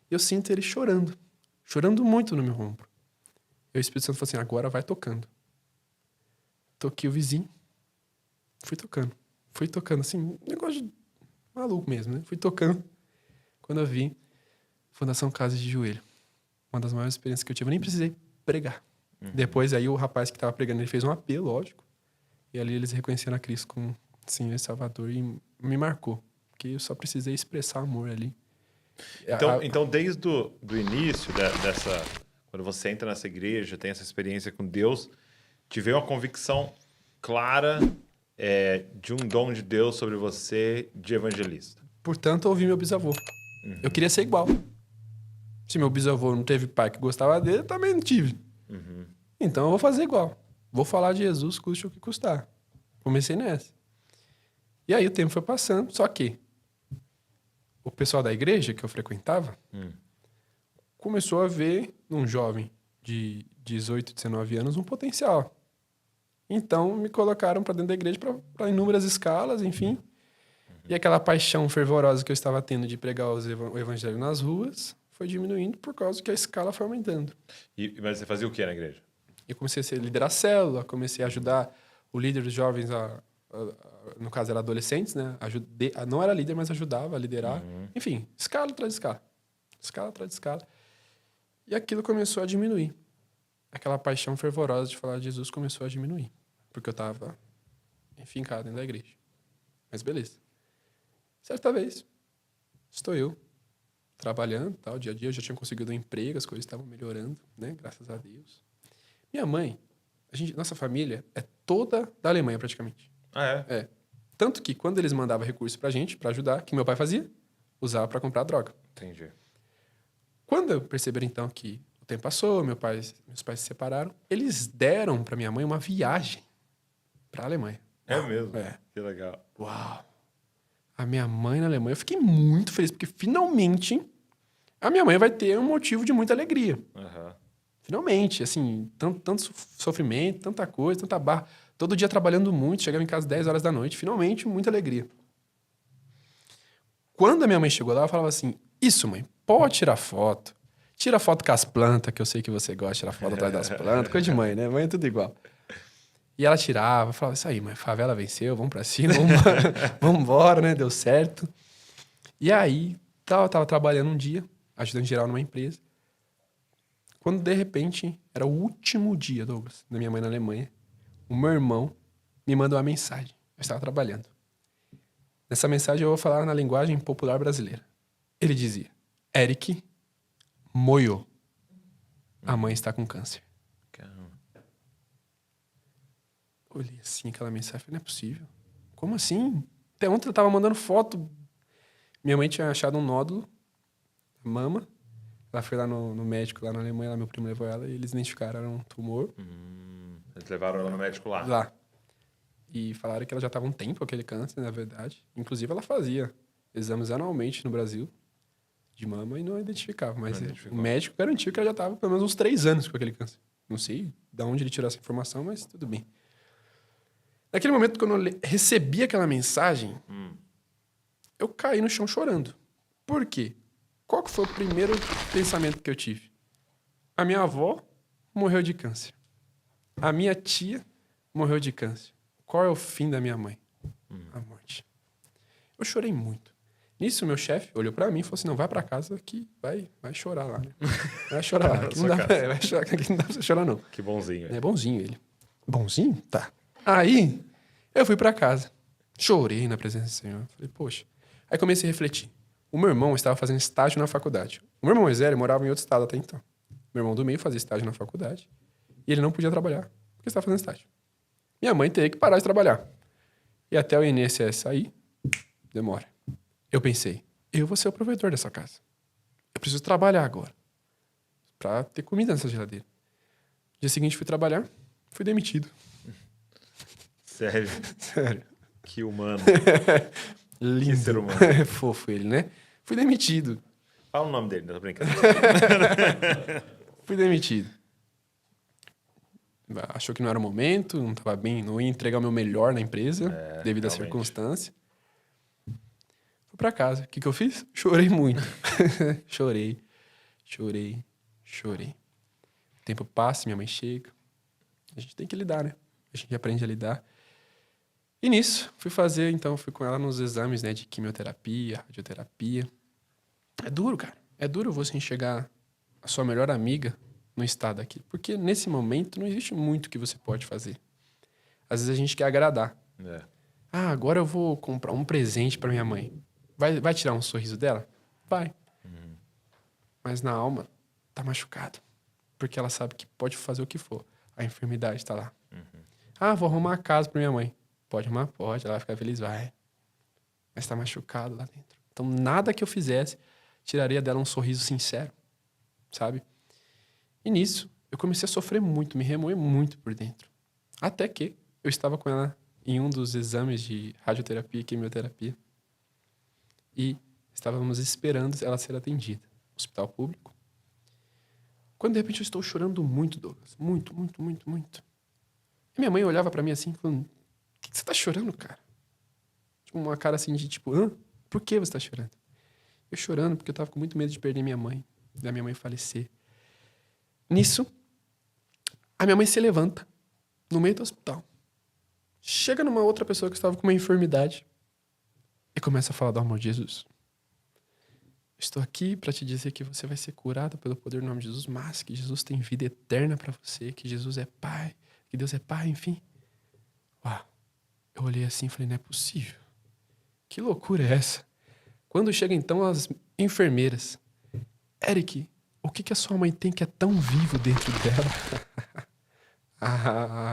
E eu sinto ele chorando. Chorando muito no meu ombro. E o Espírito Santo falou assim, agora vai tocando. Toquei o vizinho. Fui tocando, assim, um negócio de maluco mesmo, né? Fui tocando. Quando eu vi, Fundação Casa de Joelho. Uma das maiores experiências que eu tive. Eu nem precisei pregar. Depois, aí, o rapaz que estava pregando, ele fez um apelo, lógico. E ali eles reconheceram a Cristo como, sim, Salvador. E me marcou. Porque eu só precisei expressar amor ali. Então desde o início dessa... Quando você entra nessa igreja, tem essa experiência com Deus, te veio uma convicção clara de um dom de Deus sobre você de evangelista. Portanto, eu ouvi meu bisavô. Eu queria ser igual. Se meu bisavô não teve pai que gostava dele, eu também não tive. Então eu vou fazer igual. Vou falar de Jesus, custe o que custar. Comecei nessa. E aí o tempo foi passando, só que o pessoal da igreja que eu frequentava começou a ver num jovem de 18, 19 anos um potencial. Então, me colocaram para dentro da igreja para inúmeras escalas, enfim. E aquela paixão fervorosa que eu estava tendo de pregar o evangelho nas ruas foi diminuindo por causa que a escala foi aumentando. Mas você fazia o que na igreja? Eu comecei a liderar a célula, comecei a ajudar o líder dos jovens, no caso era adolescentes, né? Não era líder, mas ajudava a liderar. Enfim, escala atrás de escala. Escala atrás de escala. E aquilo começou a diminuir. Aquela paixão fervorosa de falar de Jesus começou a diminuir. Porque eu estava enfincado dentro da igreja. Mas beleza. Certa vez, estou eu trabalhando, tal, dia a dia, eu já tinha conseguido um emprego, as coisas estavam melhorando, né? Graças a Deus. Minha mãe, nossa família é toda da Alemanha praticamente. Ah, é? É. Tanto que quando eles mandavam recurso pra gente, pra ajudar, o que meu pai fazia? Usava pra comprar droga. Entendi. Quando eu perceber então que o tempo passou, meus pais se separaram, eles deram pra minha mãe uma viagem pra Alemanha. É mesmo? É. Que legal. Uau! A minha mãe na Alemanha, eu fiquei muito feliz, porque finalmente a minha mãe vai ter um motivo de muita alegria. Aham. Finalmente, assim, tanto sofrimento, tanta coisa, tanta barra. Todo dia trabalhando muito, chegava em casa às 10 horas da noite. Finalmente, muita alegria. Quando a minha mãe chegou lá, ela falava assim, isso, mãe, pode tirar foto. Tira foto com as plantas, que eu sei que você gosta de tirar foto atrás das plantas. Coisa de mãe, né? Mãe é tudo igual. E ela tirava, falava, isso aí, mãe, favela venceu, vamos pra cima, vamos embora, né? Deu certo. E aí, eu tava trabalhando um dia, ajudando geral numa empresa. Quando, de repente, era o último dia, Douglas, da minha mãe na Alemanha, o meu irmão me mandou uma mensagem. Eu estava trabalhando. Nessa mensagem eu vou falar na linguagem popular brasileira. Ele dizia, Eric, moiou. A mãe está com câncer. Caramba. Olhei assim aquela mensagem e falei, não é possível. Como assim? Até ontem eu tava mandando foto. Minha mãe tinha achado um nódulo, mama. Ela foi lá no médico, lá na Alemanha, lá meu primo levou ela, e eles identificaram, era um tumor. Eles levaram ela no médico lá. Lá. E falaram que ela já estava um tempo com aquele câncer, na verdade. Inclusive, ela fazia exames anualmente no Brasil de mama e não identificava. Mas o médico garantiu que ela já estava pelo menos uns 3 anos com aquele câncer. Não sei de onde ele tirou essa informação, mas tudo bem. Naquele momento, quando eu recebi aquela mensagem, eu caí no chão chorando. Por quê? Qual que foi o primeiro pensamento que eu tive? A minha avó morreu de câncer. A minha tia morreu de câncer. Qual é o fim da minha mãe? A morte. Eu chorei muito. Nisso, meu chefe olhou pra mim e falou assim, não, vai pra casa que vai chorar lá, né? Vai chorar lá. Aqui não dá, vai chorar, aqui não dá pra você chorar, não. Que bonzinho. É bonzinho ele. Bonzinho? Tá. Aí, eu fui pra casa. Chorei na presença do Senhor. Falei, poxa. Aí comecei a refletir. O meu irmão estava fazendo estágio na faculdade. O meu irmão mais velho morava em outro estado até então. Meu irmão do meio fazia estágio na faculdade. E ele não podia trabalhar, porque estava fazendo estágio. Minha mãe teria que parar de trabalhar. E até o INSS sair, demora. Eu pensei, eu vou ser o provedor dessa casa. Eu preciso trabalhar agora. Pra ter comida nessa geladeira. Dia seguinte fui trabalhar, fui demitido. Sério. Sério. Que humano. Lindo. Que ser humano. Fofo ele, né? Fui demitido. Fala o nome dele, não tô brincando. Fui demitido. Achou que não era o momento, não estava bem, não ia entregar o meu melhor na empresa, devido à realmente. circunstância. Fui pra casa. O que eu fiz? Chorei muito. Chorei. O tempo passa, minha mãe chega. A gente tem que lidar, né? A gente aprende a lidar. E nisso, fui com ela nos exames, né, de quimioterapia, radioterapia. É duro, cara. É duro você enxergar a sua melhor amiga no estado aqui. Porque nesse momento não existe muito que você pode fazer. Às vezes a gente quer agradar. É. Ah, agora eu vou comprar um presente pra minha mãe. Vai tirar um sorriso dela? Vai. Mas na alma, tá machucado. Porque ela sabe que pode fazer o que for. A enfermidade tá lá. Ah, vou arrumar a casa pra minha mãe. Pode arrumar? Pode. Ela vai ficar feliz? Vai. Mas tá machucado lá dentro. Então, nada que eu fizesse tiraria dela um sorriso sincero. Sabe? E nisso, eu comecei a sofrer muito, me remoer muito por dentro. Até que eu estava com ela em um dos exames de radioterapia e quimioterapia. E estávamos esperando ela ser atendida. Hospital E minha mãe olhava pra mim assim, falando, por que você tá chorando, cara? Tipo, uma cara assim de tipo, hã? Por que você tá chorando? Eu chorando porque eu tava com muito medo de perder minha mãe, da minha mãe falecer. Nisso, a minha mãe se levanta no meio do hospital. Chega numa outra pessoa que estava com uma enfermidade e começa a falar do amor de Jesus. Estou aqui para te dizer que você vai ser curado pelo poder do nome de Jesus, mas que Jesus tem vida eterna para você, que Jesus é Pai, que Deus é Pai, enfim. Uau. Eu olhei assim e falei, não é possível. Que loucura é essa? Quando chega então as enfermeiras, Eric, o que a sua mãe tem que é tão vivo dentro dela?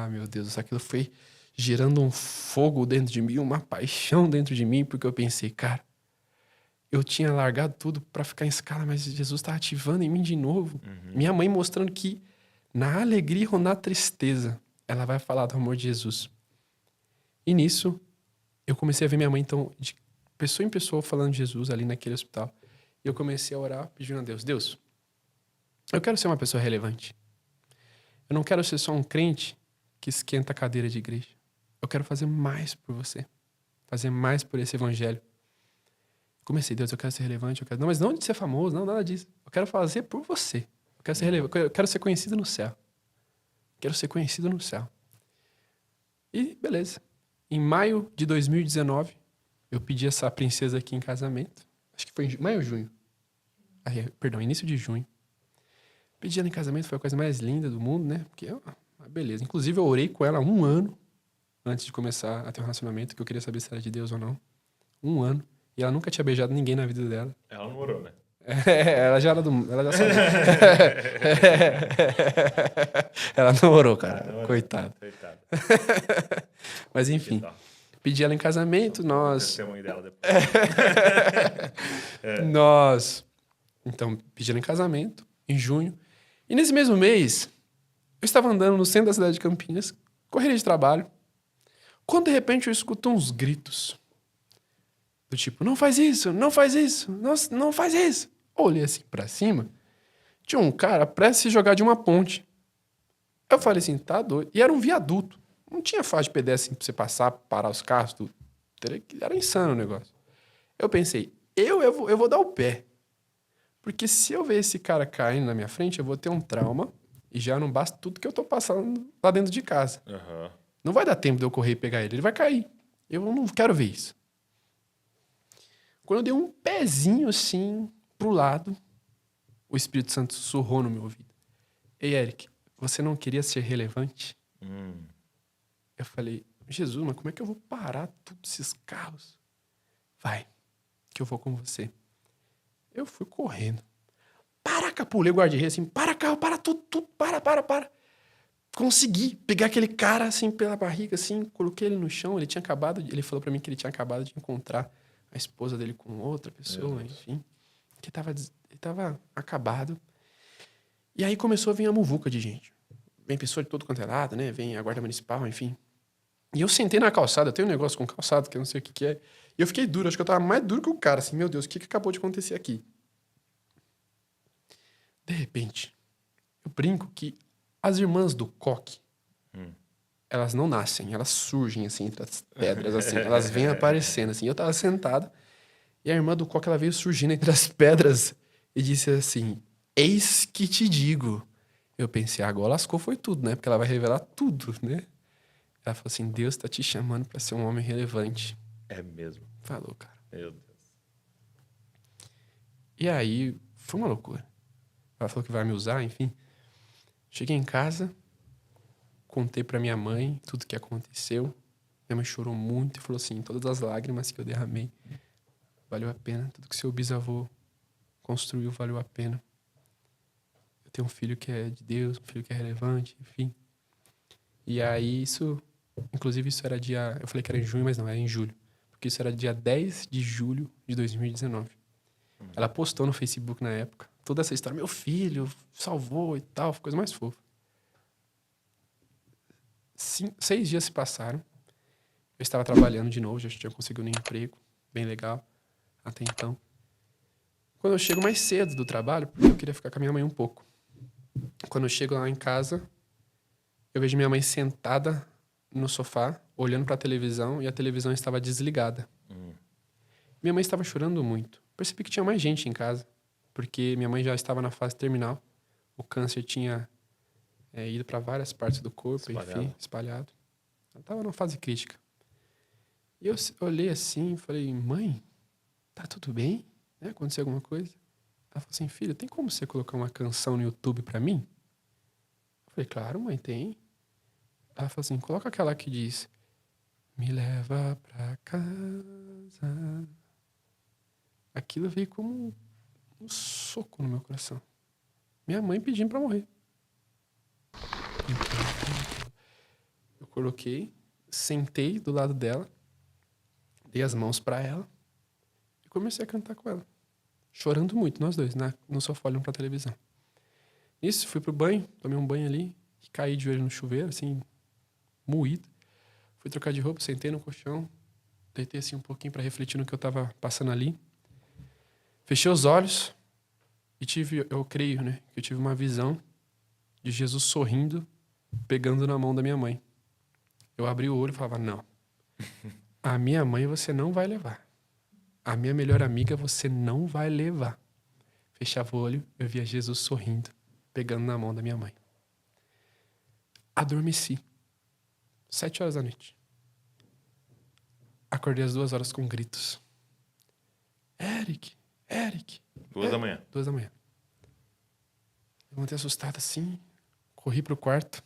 Meu Deus, aquilo foi gerando um fogo dentro de mim, uma paixão dentro de mim, porque eu pensei, cara, eu tinha largado tudo pra ficar em escala, mas Jesus tá ativando em mim de novo. Minha mãe mostrando que na alegria ou na tristeza, ela vai falar do amor de Jesus. E nisso, eu comecei a ver minha mãe, então, de pessoa em pessoa falando de Jesus ali naquele hospital. E eu comecei a orar, pedindo a Deus, Deus, eu quero ser uma pessoa relevante. Eu não quero ser só um crente que esquenta a cadeira de igreja. Eu quero fazer mais por você. Fazer mais por esse evangelho. Comecei, Deus, eu quero ser relevante. Não, mas não de ser famoso, não, nada disso. Eu quero fazer por você. Eu quero ser relevante. Eu quero ser conhecido no céu. Quero ser conhecido no céu. E beleza. Em maio de 2019, eu pedi essa princesa aqui em casamento. Acho que foi em maio ou junho? Perdão, início de junho. Pedi ela em casamento, foi a coisa mais linda do mundo, né? Porque, beleza. Inclusive, eu orei com ela 1 ano antes de começar a ter um relacionamento, que eu queria saber se era de Deus ou não. 1 ano. E ela nunca tinha beijado ninguém na vida dela. Ela não orou, né? Ela já era ela já sabia. Ela não orou, cara. Coitada. Mas enfim, pedi ela em casamento, nós... Dela depois. Então, pedi ela em casamento, em junho. E nesse mesmo mês, eu estava andando no centro da cidade de Campinas, correria de trabalho, quando de repente eu escuto uns gritos. Do tipo, não faz isso, não faz isso, não faz isso. Olhei assim pra cima, tinha um cara prestes a se jogar de uma ponte. Eu falei assim, tá doido. E era um viaduto. Não tinha faixa de pedestre assim, pra você passar, parar os carros, tudo. Era insano o negócio. Eu pensei, eu vou dar o pé. Porque se eu ver esse cara caindo na minha frente, eu vou ter um trauma e já não basta tudo que eu tô passando lá dentro de casa. Uhum. Não vai dar tempo de eu correr e pegar ele. Ele vai cair. Eu não quero ver isso. Quando eu dei um pezinho assim pro lado, o Espírito Santo sussurrou no meu ouvido. Ei, Eric, você não queria ser relevante? Eu falei, Jesus, mas como é que eu vou parar todos esses carros? Vai, que eu vou com você. Eu fui correndo. Para, pulei o guarda-rei assim, para carro, para tudo, para. Consegui pegar aquele cara assim pela barriga, assim, coloquei ele no chão, ele falou pra mim que ele tinha acabado de encontrar a esposa dele com outra pessoa, enfim. Que ele tava acabado. E aí começou a vir a muvuca de gente. Vem pessoa de todo quanto é lado, né? Vem a guarda municipal, enfim. E eu sentei na calçada, eu tenho um negócio com calçado, que eu não sei o que é. E eu fiquei duro, acho que eu tava mais duro que o cara, assim, meu Deus, o que acabou de acontecer aqui? De repente, eu brinco que as irmãs do coque, elas não nascem, elas surgem, assim, entre as pedras, assim, elas vêm aparecendo, assim. Eu tava sentado, e a irmã do coque, ela veio surgindo entre as pedras e disse assim, eis que te digo. Eu pensei, agora lascou foi tudo, né? Porque ela vai revelar tudo, né? Ela falou assim, Deus tá te chamando pra ser um homem relevante. É mesmo. Falou, cara. Meu Deus. E aí, foi uma loucura. Ela falou que vai me usar, enfim. Cheguei em casa, contei pra minha mãe tudo que aconteceu. Minha mãe chorou muito e falou assim, todas as lágrimas que eu derramei, valeu a pena. Tudo que seu bisavô construiu valeu a pena. Eu tenho um filho que é de Deus, um filho que é relevante, enfim. E aí inclusive isso era dia, eu falei que era em junho, mas não, era em julho. Porque isso era dia 10 de julho de 2019. Ela postou no Facebook na época, toda essa história, meu filho salvou e tal, coisa mais fofa. 6 dias se passaram, eu estava trabalhando de novo, já tinha conseguido um emprego, bem legal, até então. Quando eu chego mais cedo do trabalho, porque eu queria ficar com a minha mãe um pouco. Quando eu chego lá em casa, eu vejo minha mãe sentada no sofá, olhando pra televisão, e a televisão estava desligada. Minha mãe estava chorando muito. Percebi que tinha mais gente em casa, porque minha mãe já estava na fase terminal. O câncer tinha ido para várias partes do corpo, enfim, espalhado. Ela estava numa fase crítica. E eu olhei assim e falei, mãe, tá tudo bem? Aconteceu alguma coisa? Ela falou assim, filho, tem como você colocar uma canção no YouTube pra mim? Eu falei, claro, mãe, tem. Ela falou assim, coloca aquela que diz, me leva pra casa. Aquilo veio como um soco no meu coração. Minha mãe pedindo pra morrer. Eu coloquei, sentei do lado dela, dei as mãos pra ela e comecei a cantar com ela. Chorando muito, nós dois, no sofá olhando pra televisão. Isso, fui pro banho, tomei um banho ali, e caí de joelho no chuveiro, assim, moído. Fui trocar de roupa, sentei no colchão, deitei assim um pouquinho pra refletir no que eu tava passando ali. Fechei os olhos e eu creio, né, que eu tive uma visão de Jesus sorrindo, pegando na mão da minha mãe. Eu abri o olho e falava, não, a minha mãe você não vai levar. A minha melhor amiga você não vai levar. Fechava o olho, eu via Jesus sorrindo, pegando na mão da minha mãe. Adormeci. 7 horas da noite. Acordei às 2 horas com gritos. Eric. 2 da manhã. 2 da manhã. Levantei assustado assim, corri pro quarto.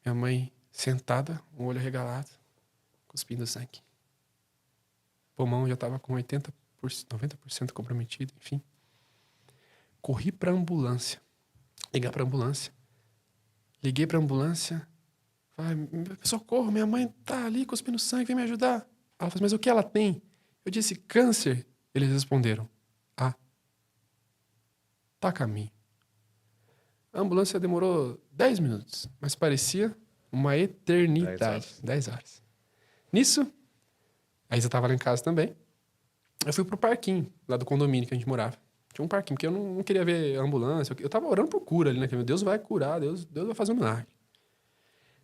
Minha mãe sentada, um olho arregalado, cuspindo sangue. O pulmão já estava com 90% comprometido, enfim. Corri pra ambulância. Liguei pra ambulância. Falei, socorro, minha mãe tá ali cuspindo sangue, vem me ajudar. Ela falou, mas o que ela tem? Eu disse, câncer. Eles responderam, tá a caminho. A ambulância demorou 10 minutos, mas parecia uma eternidade. 10 horas. Nisso, a Isa tava lá em casa também. Eu fui pro parquinho, lá do condomínio que a gente morava. Tinha um parquinho, porque eu não queria ver a ambulância. Eu tava orando por cura ali, né? Que Deus vai curar, Deus vai fazer um milagre.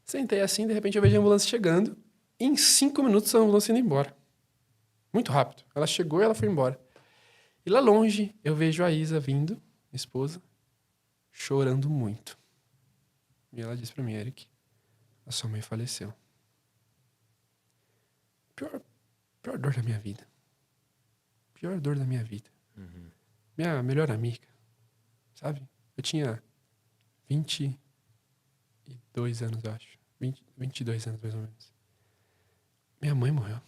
Sentei assim, de repente eu vejo a ambulância chegando. E em 5 minutos a ambulância indo embora. Muito rápido. Ela chegou e ela foi embora. E lá longe eu vejo a Isa vindo, minha esposa, chorando muito. E ela disse pra mim, Eric, a sua mãe faleceu. Pior dor da minha vida. Pior dor da minha vida. Minha melhor amiga, sabe? Eu tinha 22 anos, eu acho. 22 anos, mais ou menos. Minha mãe morreu.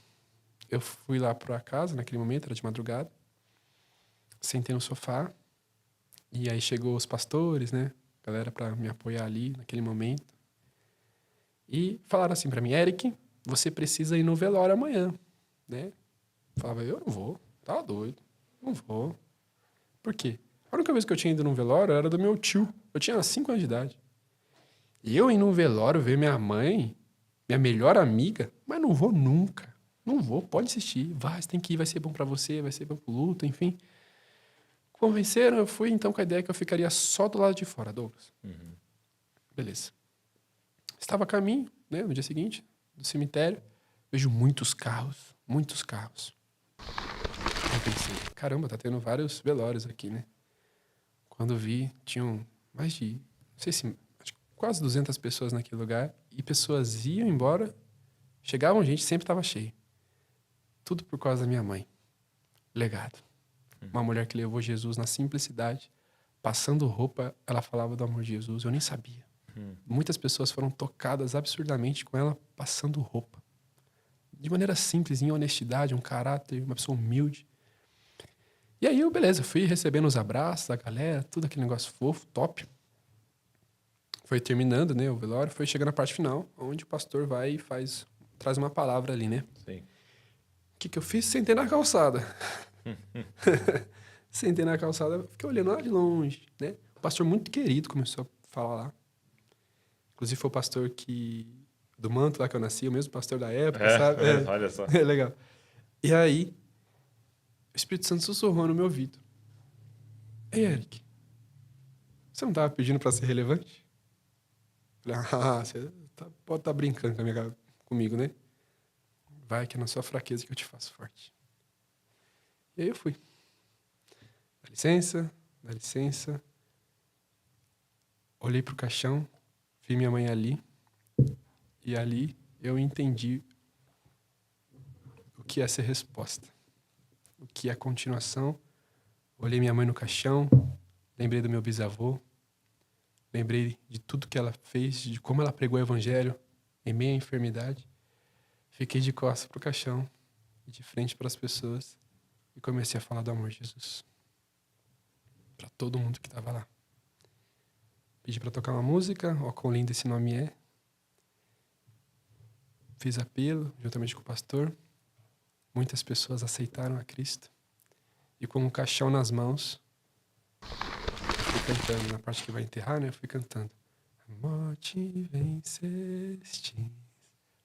Eu fui lá pra casa, naquele momento, era de madrugada. Sentei no sofá. E aí chegou os pastores, né? Galera pra me apoiar ali, naquele momento. E falaram assim pra mim, Eric, você precisa ir no velório amanhã, né? Falava, eu não vou. Tá doido. Não vou. Por quê? A única vez que eu tinha ido num velório era do meu tio. Eu tinha 5 anos de idade. E eu ir num velório ver minha mãe, minha melhor amiga, mas não vou nunca. Não vou, pode insistir. Vai, você tem que ir, vai ser bom pra você, vai ser bom pro luto, enfim. Convenceram, eu fui então com a ideia que eu ficaria só do lado de fora, Douglas. Beleza. Estava a caminho, né, no dia seguinte, do cemitério. Vejo muitos carros, muitos carros. Eu pensei, caramba, tá tendo vários velórios aqui, né? Quando vi, tinham mais de, não sei se, acho que quase 200 pessoas naquele lugar. E pessoas iam embora, chegavam gente, sempre estava cheio. Tudo por causa da minha mãe. Legado. Uma mulher que levou Jesus na simplicidade. Passando roupa, ela falava do amor de Jesus. Eu nem sabia. Muitas pessoas foram tocadas absurdamente com ela passando roupa. De maneira simples, em honestidade, um caráter, uma pessoa humilde. E aí, beleza, fui recebendo os abraços da galera, tudo aquele negócio fofo, top. Foi terminando, né, o velório, foi chegando a parte final, onde o pastor vai e traz uma palavra ali, né? Sim. O que eu fiz? Sentei na calçada. Sentei na calçada, fiquei olhando lá de longe, né? O pastor muito querido começou a falar lá. Inclusive foi o pastor do manto lá que eu nasci, o mesmo pastor da época, sabe? Olha só. É legal. E aí, o Espírito Santo sussurrou no meu ouvido. Ei, Eric, você não estava pedindo para ser relevante? Falei, você pode estar brincando comigo, né? Vai que é na sua fraqueza que eu te faço forte. E aí eu fui. Dá licença, dá licença. Olhei pro caixão, vi minha mãe ali. E ali eu entendi o que é ser resposta. O que é continuação. Olhei minha mãe no caixão, lembrei do meu bisavô, lembrei de tudo que ela fez, de como ela pregou o evangelho em meio à enfermidade. Fiquei de costas pro caixão e de frente para as pessoas e comecei a falar do amor de Jesus para todo mundo que estava lá. Pedi para tocar uma música, ó quão lindo esse nome é. Fiz apelo juntamente com o pastor. Muitas pessoas aceitaram a Cristo. E com um caixão nas mãos, fui cantando. Na parte que vai enterrar, né? Eu fui cantando. A morte vencestes,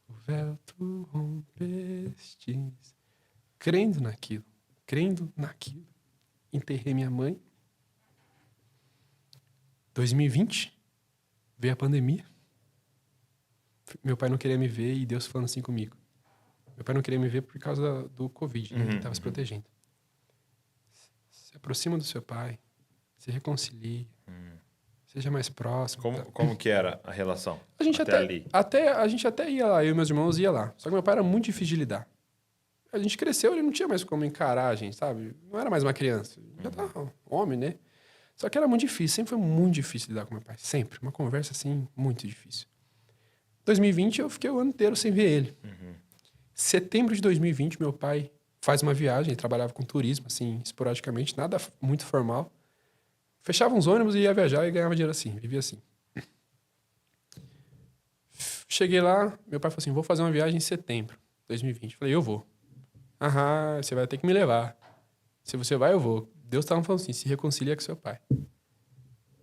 o véu tu rompestes. Crendo naquilo. Enterrei minha mãe. 2020, veio a pandemia. Meu pai não queria me ver e Deus falando assim comigo. Meu pai não queria me ver por causa do Covid, né? Ele estava se protegendo. Se aproxima do seu pai, se reconcilie, seja mais próximo. Como que era a relação? A gente a gente até ia lá, eu e meus irmãos ia lá. Só que meu pai era muito difícil de lidar. A gente cresceu, ele não tinha mais como encarar a gente, sabe? Não era mais uma criança. Já tava homem, né? Só que era muito difícil, sempre foi muito difícil lidar com meu pai. Sempre. Uma conversa, assim, muito difícil. 2020, eu fiquei o ano inteiro sem ver ele. Setembro de 2020, meu pai faz uma viagem, ele trabalhava com turismo, assim, esporadicamente, nada muito formal. Fechava uns ônibus e ia viajar e ganhava dinheiro assim, vivia assim. Cheguei lá, meu pai falou assim, vou fazer uma viagem em setembro de 2020. Falei, eu vou. Aham, você vai ter que me levar. Se você vai, eu vou. Deus estava falando assim, se reconcilia com seu pai.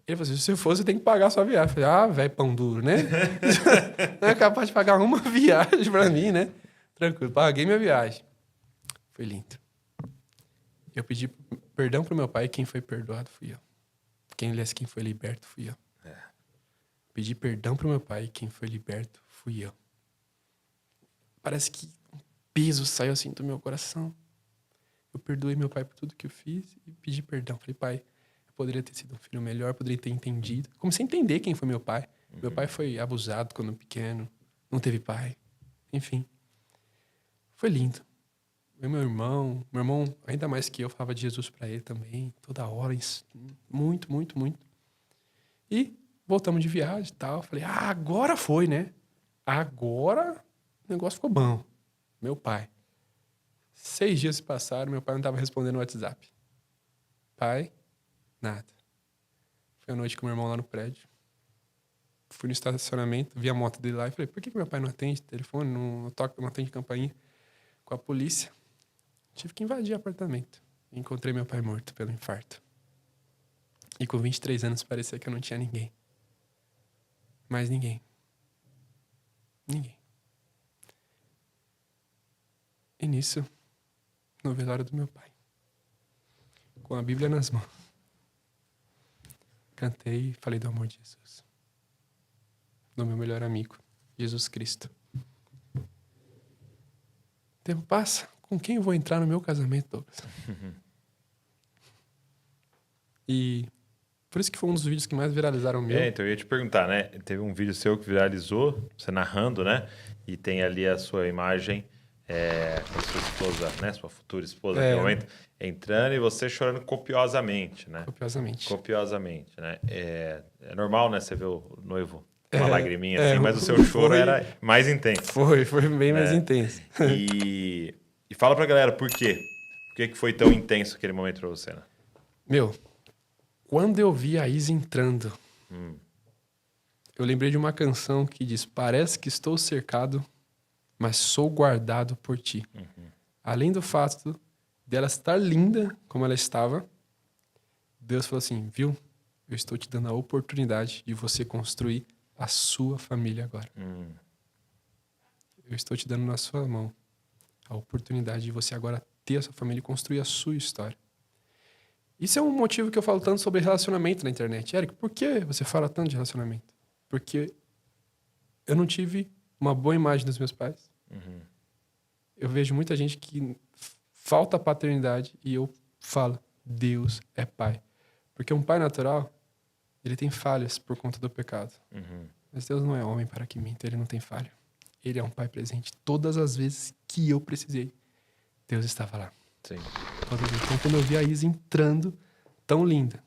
Ele falou assim, se eu for, você tem que pagar a sua viagem. Eu falei, velho, pão duro, né? Não é capaz de pagar uma viagem pra mim, né? Tranquilo, paguei minha viagem. Foi lindo. Eu pedi perdão pro meu pai, quem foi perdoado fui eu. Quem foi liberto fui eu. Pedi perdão pro meu pai, quem foi liberto fui eu. Parece que um peso saiu assim do meu coração. Eu perdoei meu pai por tudo que eu fiz e pedi perdão. Falei, pai, eu poderia ter sido um filho melhor, poderia ter entendido. Comecei a entender quem foi meu pai. Meu pai foi abusado quando pequeno, não teve pai. Enfim, foi lindo. Meu irmão, ainda mais que eu, falava de Jesus pra ele também, toda hora, muito, muito, muito. E voltamos de viagem e tal. Falei, agora foi, né? Agora o negócio ficou bom. Meu pai. 6 dias se passaram, meu pai não estava respondendo o WhatsApp. Pai, nada. Foi a noite com meu irmão lá no prédio. Fui no estacionamento, vi a moto dele lá e falei, por que meu pai não atende telefone, não atende campainha? Com a polícia. Tive que invadir o apartamento. Encontrei meu pai morto pelo infarto. E com 23 anos parecia que eu não tinha ninguém. Mais ninguém. Ninguém. E nisso, no velório do meu pai, com a Bíblia nas mãos, cantei e falei do amor de Jesus. Do meu melhor amigo, Jesus Cristo. O tempo passa, com quem eu vou entrar no meu casamento, Douglas? E por isso que foi um dos vídeos que mais viralizaram o meu. Então eu ia te perguntar, né? Teve um vídeo seu que viralizou, você narrando, né? E tem ali a sua imagem com a sua esposa, né? Sua futura esposa, naquele momento, entrando e você chorando copiosamente, né? Copiosamente, né? É normal, né? Você vê o noivo com uma lagriminha assim, mas o seu choro era mais intenso. Foi bem mais intenso. E fala pra galera por quê? Por que foi tão intenso aquele momento pra você, né? Meu, quando eu vi a Isa entrando, eu lembrei de uma canção que diz, parece que estou cercado, mas sou guardado por ti. Além do fato dela estar linda como ela estava, Deus falou assim, viu? Eu estou te dando a oportunidade de você construir a sua família agora. Eu estou te dando na sua mão a oportunidade de você agora ter a sua família e construir a sua história. Isso é um motivo que eu falo tanto sobre relacionamento na internet. Eric, por que você fala tanto de relacionamento? Porque eu não tive uma boa imagem dos meus pais. Eu vejo muita gente que falta paternidade e eu falo, Deus é pai. Porque um pai natural, ele tem falhas por conta do pecado. Mas Deus não é homem para que minta, ele não tem falha. Ele é um pai presente. Todas as vezes que eu precisei, Deus estava lá. Sim. Todas as vezes. Então, quando eu vi a Isa entrando, tão linda,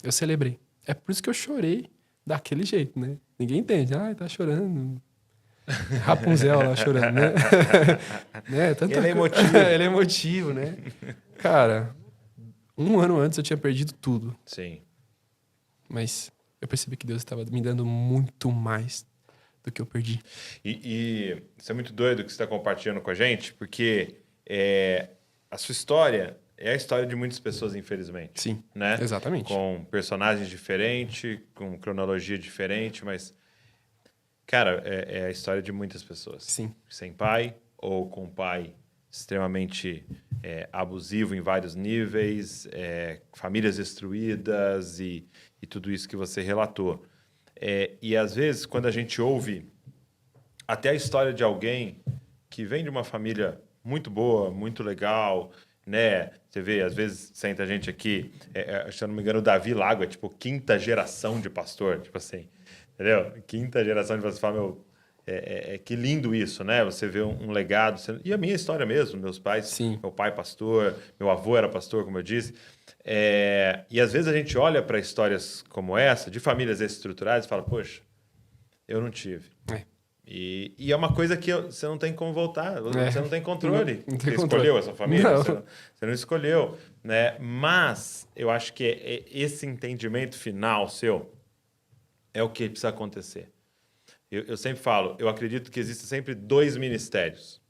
eu celebrei. É por isso que eu chorei daquele jeito, né? Ninguém entende. Ai, tá chorando. Rapunzel lá chorando, né? Né? Tanta Ele é coisa. emotivo. Ele é emotivo, né? Cara, 1 ano antes eu tinha perdido tudo. Sim. Mas eu percebi que Deus estava me dando muito mais do que eu perdi. E isso é muito doido que você está compartilhando com a gente, porque a sua história é a história de muitas pessoas, infelizmente. Sim, né? exatamente. Com personagens diferentes, com cronologia diferente, mas, cara, é a história de muitas pessoas. Sim. Sem pai ou com pai extremamente abusivo em vários níveis, famílias destruídas e tudo isso que você relatou. E, às vezes, quando a gente ouve até a história de alguém que vem de uma família muito boa, muito legal, né? Você vê, às vezes, senta a gente aqui, se eu não me engano, o Davi Lago é tipo 5ª geração de pastor, tipo assim, entendeu? 5ª geração de pastor. Fala, meu, que lindo isso, né? Você vê um legado. E a minha história mesmo, meus pais, Sim. meu pai pastor, meu avô era pastor, como eu disse. E às vezes a gente olha para histórias como essa, de famílias estruturadas, e fala, poxa, eu não tive. E é uma coisa que você não tem como voltar, você não tem controle. Não tem Você controle. escolheu essa família? Não. Você não escolheu, né? Mas eu acho que esse entendimento final seu é o que precisa acontecer. Eu sempre falo, eu acredito que existem sempre 2 ministérios,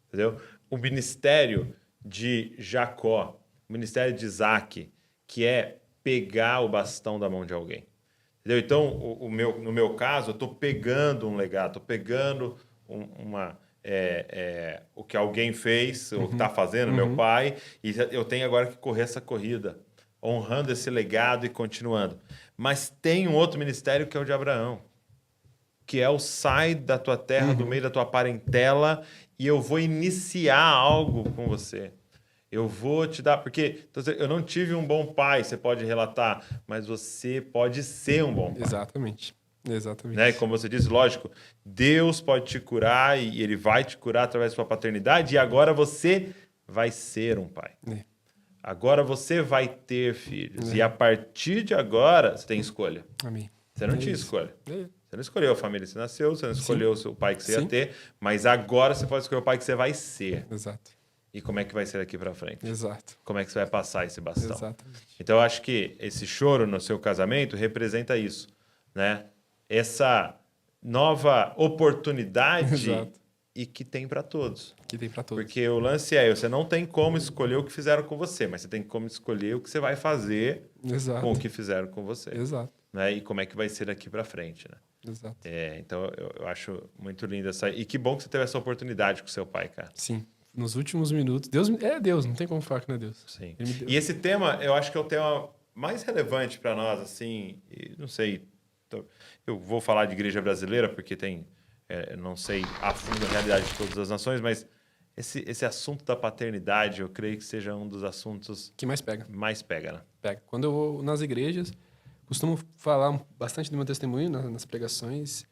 entendeu? O ministério de Jacó, o ministério de Isaac, que é pegar o bastão da mão de alguém. Entendeu? Então, no meu caso, eu estou pegando um legado, estou pegando o que alguém fez, o que está fazendo, meu pai, e eu tenho agora que correr essa corrida, honrando esse legado e continuando. Mas tem um outro ministério que é o de Abraão, que é o sai da tua terra, do meio da tua parentela, e eu vou iniciar algo com você. Eu vou te dar... Porque eu não tive um bom pai, você pode relatar, mas você pode ser um bom pai. Exatamente. Exatamente. Né? Como você disse, lógico, Deus pode te curar e Ele vai te curar através da sua paternidade, e agora você vai ser um pai. Agora você vai ter filhos. E a partir de agora, você tem escolha. Amém. Você não tinha escolha. É. Você não escolheu a família que você nasceu, você não escolheu o pai que você ia Sim. ter, mas agora você pode escolher o pai que você vai ser. Exato. E como é que vai ser daqui para frente? Exato. Como é que você vai passar esse bastão? Exatamente. Então, eu acho que esse choro no seu casamento representa isso, né? Essa nova oportunidade Exato. e que tem para todos. Que tem para todos. Porque o lance você não tem como escolher o que fizeram com você, mas você tem como escolher o que você vai fazer Exato. com o que fizeram com você. Exato. Né? E como é que vai ser daqui para frente, né? Exato. Então, eu acho muito lindo essa... E que bom que você teve essa oportunidade com seu pai, cara. Sim. Nos últimos minutos... Deus é Deus, não tem como falar que não é Deus. Sim. Ele me deu. E esse tema, eu acho que é o tema mais relevante para nós, assim, e não sei, eu vou falar de igreja brasileira, porque tem, não sei a fundo a realidade de todas as nações, mas esse assunto da paternidade, eu creio que seja um dos assuntos Que mais pega. mais pega, né? Pega. Quando eu vou nas igrejas, costumo falar bastante do meu testemunho nas pregações.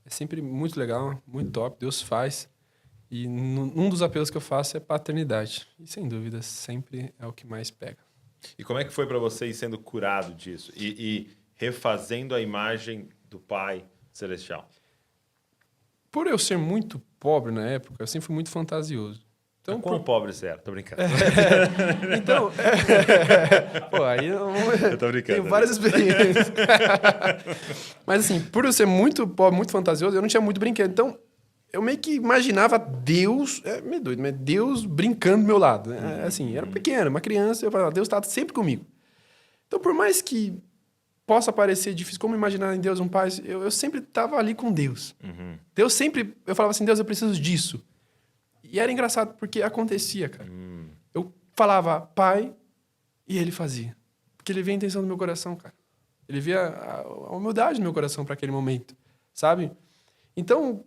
É sempre muito legal, muito top. Deus faz. E um dos apelos que eu faço é paternidade. E, sem dúvida, sempre é o que mais pega. E como é que foi para você ir sendo curado disso? E refazendo a imagem do Pai Celestial? Por eu ser muito pobre na época, eu sempre fui muito fantasioso. Então, quão pobre você era? Tô brincando. Então, pô, aí eu tô brincando. Tenho várias experiências. Mas assim, por eu ser muito pobre, muito fantasioso, eu não tinha muito brinquedo. Então, eu meio que imaginava Deus, meio doido, mas Deus brincando do meu lado. Assim, era pequeno, uma criança, eu falava, Deus está sempre comigo. Então, por mais que possa parecer difícil, como imaginar em Deus um pai, eu sempre estava ali com Deus. Deus sempre, eu falava assim, Deus, eu preciso disso. E era engraçado, porque acontecia, cara. Eu falava, pai, e ele fazia. Porque ele via a intenção do meu coração, cara. Ele via a humildade do meu coração para aquele momento, sabe? Então,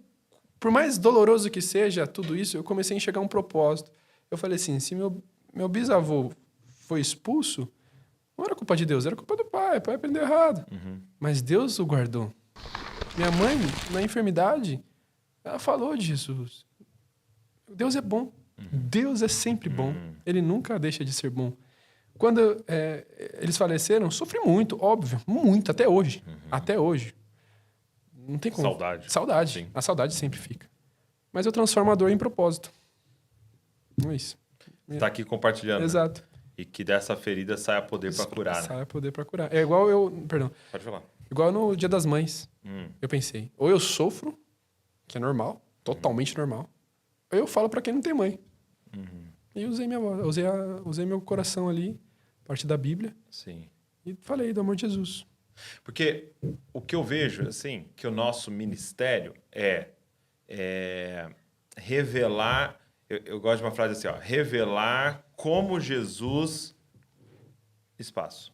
por mais doloroso que seja tudo isso, eu comecei a enxergar um propósito. Eu falei assim, se meu bisavô foi expulso, não era culpa de Deus, era culpa do pai. O pai aprendeu errado. Mas Deus o guardou. Minha mãe, na enfermidade, ela falou de Jesus. Deus é bom. Deus é sempre bom. Ele nunca deixa de ser bom. Quando eles faleceram, sofri muito, óbvio. Muito, até hoje. Até hoje. Não tem como. Saudade. Sim. A saudade sempre fica. Mas eu transformo a dor em propósito. É isso. Tá aqui compartilhando. Exato. Né? E que dessa ferida saia poder para curar. Saia poder para curar. É igual Perdão. Pode falar. Igual no Dia das Mães. Eu pensei, ou eu sofro, que é normal, totalmente normal, ou eu falo para quem não tem mãe. E usei minha voz, usei meu coração ali, parte da Bíblia. Sim. E falei do amor de Jesus. Porque o que eu vejo, assim, que o nosso ministério é revelar... Eu gosto de uma frase assim, ó, revelar como Jesus... Espaço.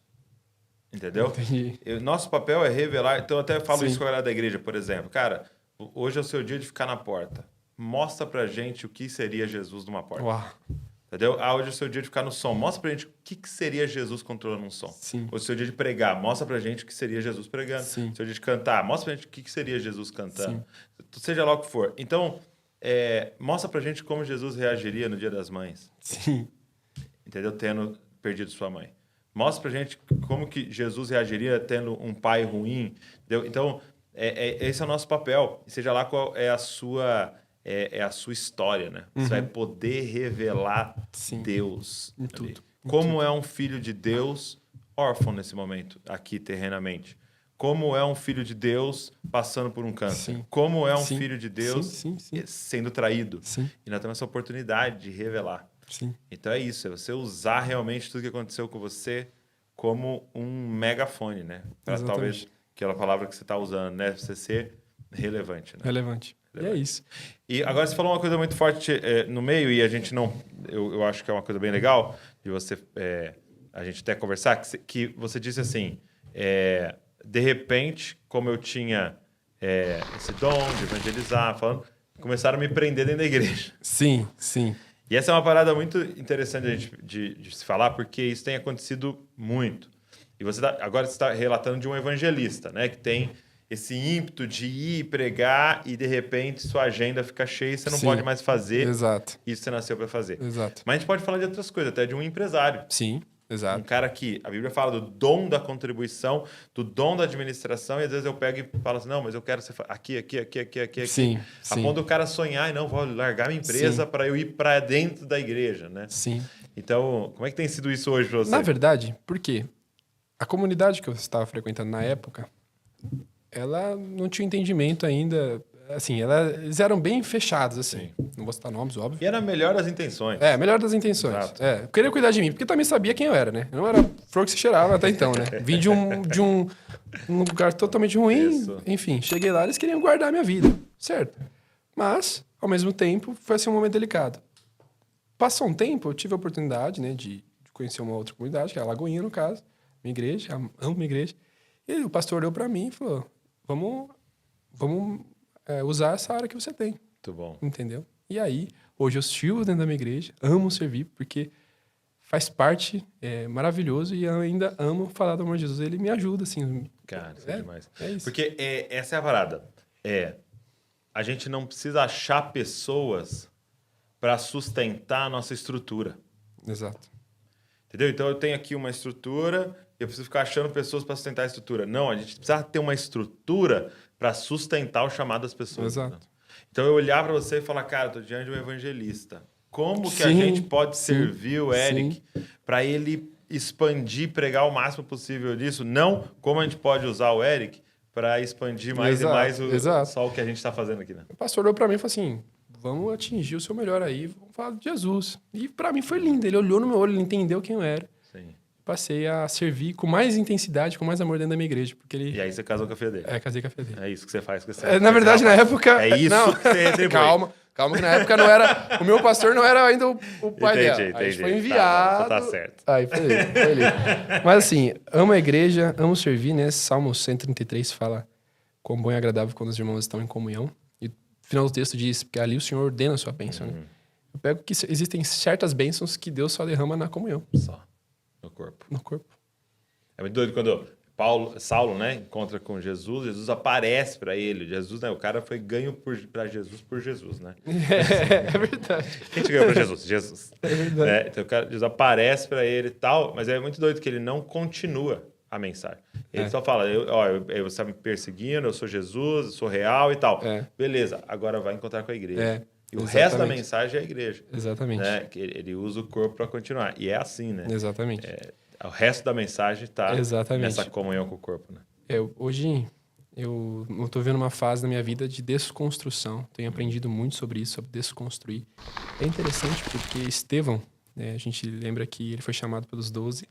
Entendeu? Entendi. Nosso papel é revelar... Então, eu até falo Sim. isso com a galera da igreja, por exemplo. Cara, hoje é o seu dia de ficar na porta. Mostra pra gente o que seria Jesus numa porta. Uau. Entendeu? Hoje é o seu dia de ficar no som. Mostra pra gente o que seria Jesus controlando um som. Sim. Hoje é o seu dia de pregar. Mostra pra gente o que seria Jesus pregando. Sim. O seu dia de cantar. Mostra pra gente o que seria Jesus cantando. Sim. Seja lá o que for. Então, mostra pra gente como Jesus reagiria no Dia das Mães. Sim. Entendeu? Tendo perdido sua mãe. Mostra pra gente como que Jesus reagiria tendo um pai ruim. Entendeu? Então, esse é o nosso papel. Seja lá qual é a sua... É a sua história, né? Você vai poder revelar Deus. Em tudo. Como é um filho de Deus órfão nesse momento, aqui terrenamente. Como é um filho de Deus passando por um câncer. Sim. Como é um Sim. filho de Deus Sim. sendo traído. Sim. E nós temos essa oportunidade de revelar. Sim. Então é isso, é você usar realmente tudo que aconteceu com você como um megafone, né? Para talvez aquela palavra que você está usando, né? Você ser relevante. Né? Relevante. E é isso. E agora você falou uma coisa muito forte no meio e a gente não... Eu acho que é uma coisa bem legal de você... a gente até conversar, que você disse assim, de repente, como eu tinha esse dom de evangelizar, falando, começaram a me prender dentro da igreja. Sim. E essa é uma parada muito interessante de se falar, porque isso tem acontecido muito. E agora você está relatando de um evangelista, né? Que tem esse ímpeto de ir pregar e, de repente, sua agenda fica cheia e você não pode mais fazer Exato. isso que você nasceu para fazer. Exato. Mas a gente pode falar de outras coisas, até de um empresário. Sim, exato. Um cara que... A Bíblia fala do dom da contribuição, do dom da administração, e às vezes eu pego e falo assim, não, mas eu quero ser aqui. Sim. A ponto do cara sonhar e não, vou largar minha empresa para eu ir para dentro da igreja, né? Sim. Então, como é que tem sido isso hoje para você? Na verdade, por quê? A comunidade que eu estava frequentando na época, ela não tinha entendimento ainda. Assim, eles eram bem fechados, assim. Sim. Não vou citar nomes, óbvio. E era a melhor das intenções. Melhor das intenções. Exato. Eu queria cuidar de mim, porque também sabia quem eu era, né? Eu não era flor que se cheirava até então, né? Vim de um lugar totalmente ruim. Isso. Enfim, cheguei lá, eles queriam guardar a minha vida. Certo. Mas, ao mesmo tempo, foi assim um momento delicado. Passou um tempo, eu tive a oportunidade, né, de conhecer uma outra comunidade, que é a Lagoinha, no caso. Minha igreja, amo minha igreja. E o pastor olhou pra mim e falou, vamos usar essa área que você tem. Muito bom. Entendeu? E aí, hoje eu sirvo dentro da minha igreja, amo servir, porque faz parte, é maravilhoso, e eu ainda amo falar do amor de Jesus. Ele me ajuda, assim. Cara, isso é demais. É isso. Porque essa é a parada. A gente não precisa achar pessoas para sustentar a nossa estrutura. Exato. Entendeu? Então, eu tenho aqui uma estrutura, eu preciso ficar achando pessoas para sustentar a estrutura. Não, a gente precisa ter uma estrutura para sustentar o chamado das pessoas. Exato. Né? Então, eu olhar para você e falar, cara, eu tô diante de um evangelista. Como que a Sim, gente pode sim, servir o Eric para ele expandir, pregar o máximo possível disso? Não como a gente pode usar o Eric para expandir mais e mais só o que a gente está fazendo aqui, né? O pastor olhou para mim e falou assim, vamos atingir o seu melhor aí, vamos falar de Jesus. E para mim foi lindo, ele olhou no meu olho, ele entendeu quem eu era. Sim. Passei a servir com mais intensidade, com mais amor dentro da minha igreja. Porque ele... E aí você casou com a filha dele. Casei com a filha dele. É isso que você faz com esse na verdade, na época... É isso não, que você retribui. Calma, que na época não era... O meu pastor não era ainda o pai dela. Aí a gente foi enviado. Tá certo. Aí foi ele. Mas assim, amo a igreja, amo servir, né? Salmo 133 fala quão bom e agradável quando os irmãos estão em comunhão. final do texto diz, porque ali o Senhor ordena a sua bênção, né? Eu pego que existem certas bênçãos que Deus só derrama na comunhão. Só. No corpo. No corpo. É muito doido quando Saulo, né, encontra com Jesus, Jesus aparece para ele. Jesus, né, o cara foi ganho para Jesus por Jesus, né? É verdade. Quem te ganhou para Jesus? Jesus. É verdade. Então o cara, Jesus aparece para ele e tal, mas é muito doido que ele não continua a mensagem. Ele só fala, você está me perseguindo, eu sou Jesus, eu sou real e tal. Beleza, agora vai encontrar com a igreja. E o resto da mensagem é a igreja. Exatamente. Né? Que ele usa o corpo para continuar. E é assim, né? Exatamente. O resto da mensagem está nessa comunhão com o corpo, né? Hoje eu estou vendo uma fase da minha vida de desconstrução. Tenho aprendido muito sobre isso, sobre desconstruir. É interessante porque Estevão, né, a gente lembra que ele foi chamado pelos 12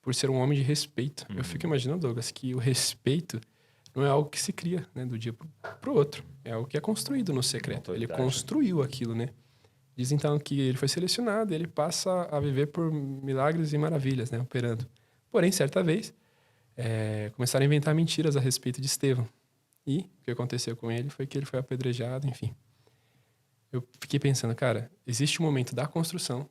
por ser um homem de respeito. Eu fico imaginando, Douglas, que o respeito não é algo que se cria, né, do dia para o outro. É algo que é construído no secreto. Ele construiu aquilo, né? Diz então que ele foi selecionado e ele passa a viver por milagres e maravilhas, né? Operando. Porém, certa vez, começaram a inventar mentiras a respeito de Estevão. E o que aconteceu com ele foi que ele foi apedrejado, enfim. Eu fiquei pensando, cara, existe um momento da construção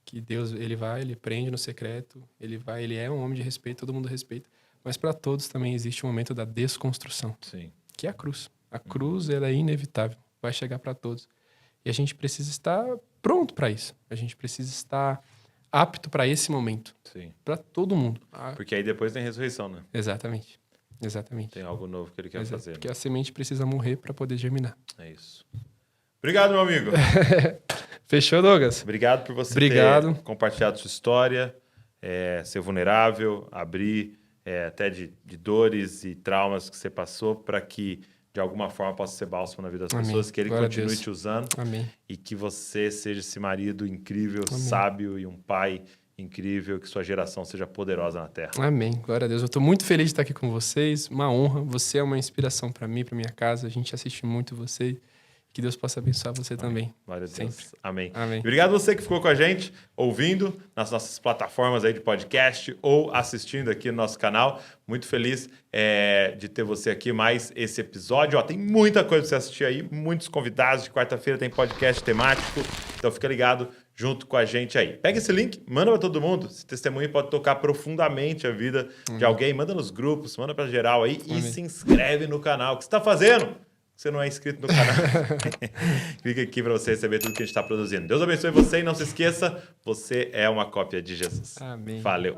que Deus, ele prende no secreto, ele é um homem de respeito, todo mundo respeita. Mas para todos também existe um momento da desconstrução. Sim. Que é a cruz. A cruz, ela é inevitável. Vai chegar para todos. E a gente precisa estar pronto para isso. A gente precisa estar apto para esse momento. Sim. Para todo mundo. Porque aí depois tem ressurreição, né? Exatamente. Exatamente. Tem algo novo que ele quer fazer. Porque a semente precisa morrer para poder germinar. É isso. Obrigado, meu amigo. Fechou, Douglas? Obrigado por você ter compartilhado sua história, ser vulnerável, abrir até de dores e traumas que você passou para que de alguma forma possa ser bálsamo na vida das pessoas, que ele continue te usando. Amém. E que você seja esse marido incrível, sábio e um pai incrível, que sua geração seja poderosa na Terra. Amém. Glória a Deus. Eu estou muito feliz de estar aqui com vocês. Uma honra. Você é uma inspiração para mim, para minha casa. A gente assiste muito você. Que Deus possa abençoar você também. Glória a Deus. Sempre. Amém. Amém. Obrigado a você que ficou com a gente, ouvindo nas nossas plataformas aí de podcast ou assistindo aqui no nosso canal. Muito feliz de ter você aqui, mais esse episódio. Tem muita coisa para você assistir aí, muitos convidados. De quarta-feira tem podcast temático, então fica ligado junto com a gente aí. Pega esse link, manda para todo mundo. Esse testemunho pode tocar profundamente a vida de alguém. Manda nos grupos, manda para geral aí e se inscreve no canal. O que você está fazendo? Você não é inscrito no canal, clica aqui para você receber tudo que a gente está produzindo. Deus abençoe você e não se esqueça, você é uma cópia de Jesus. Amém. Valeu.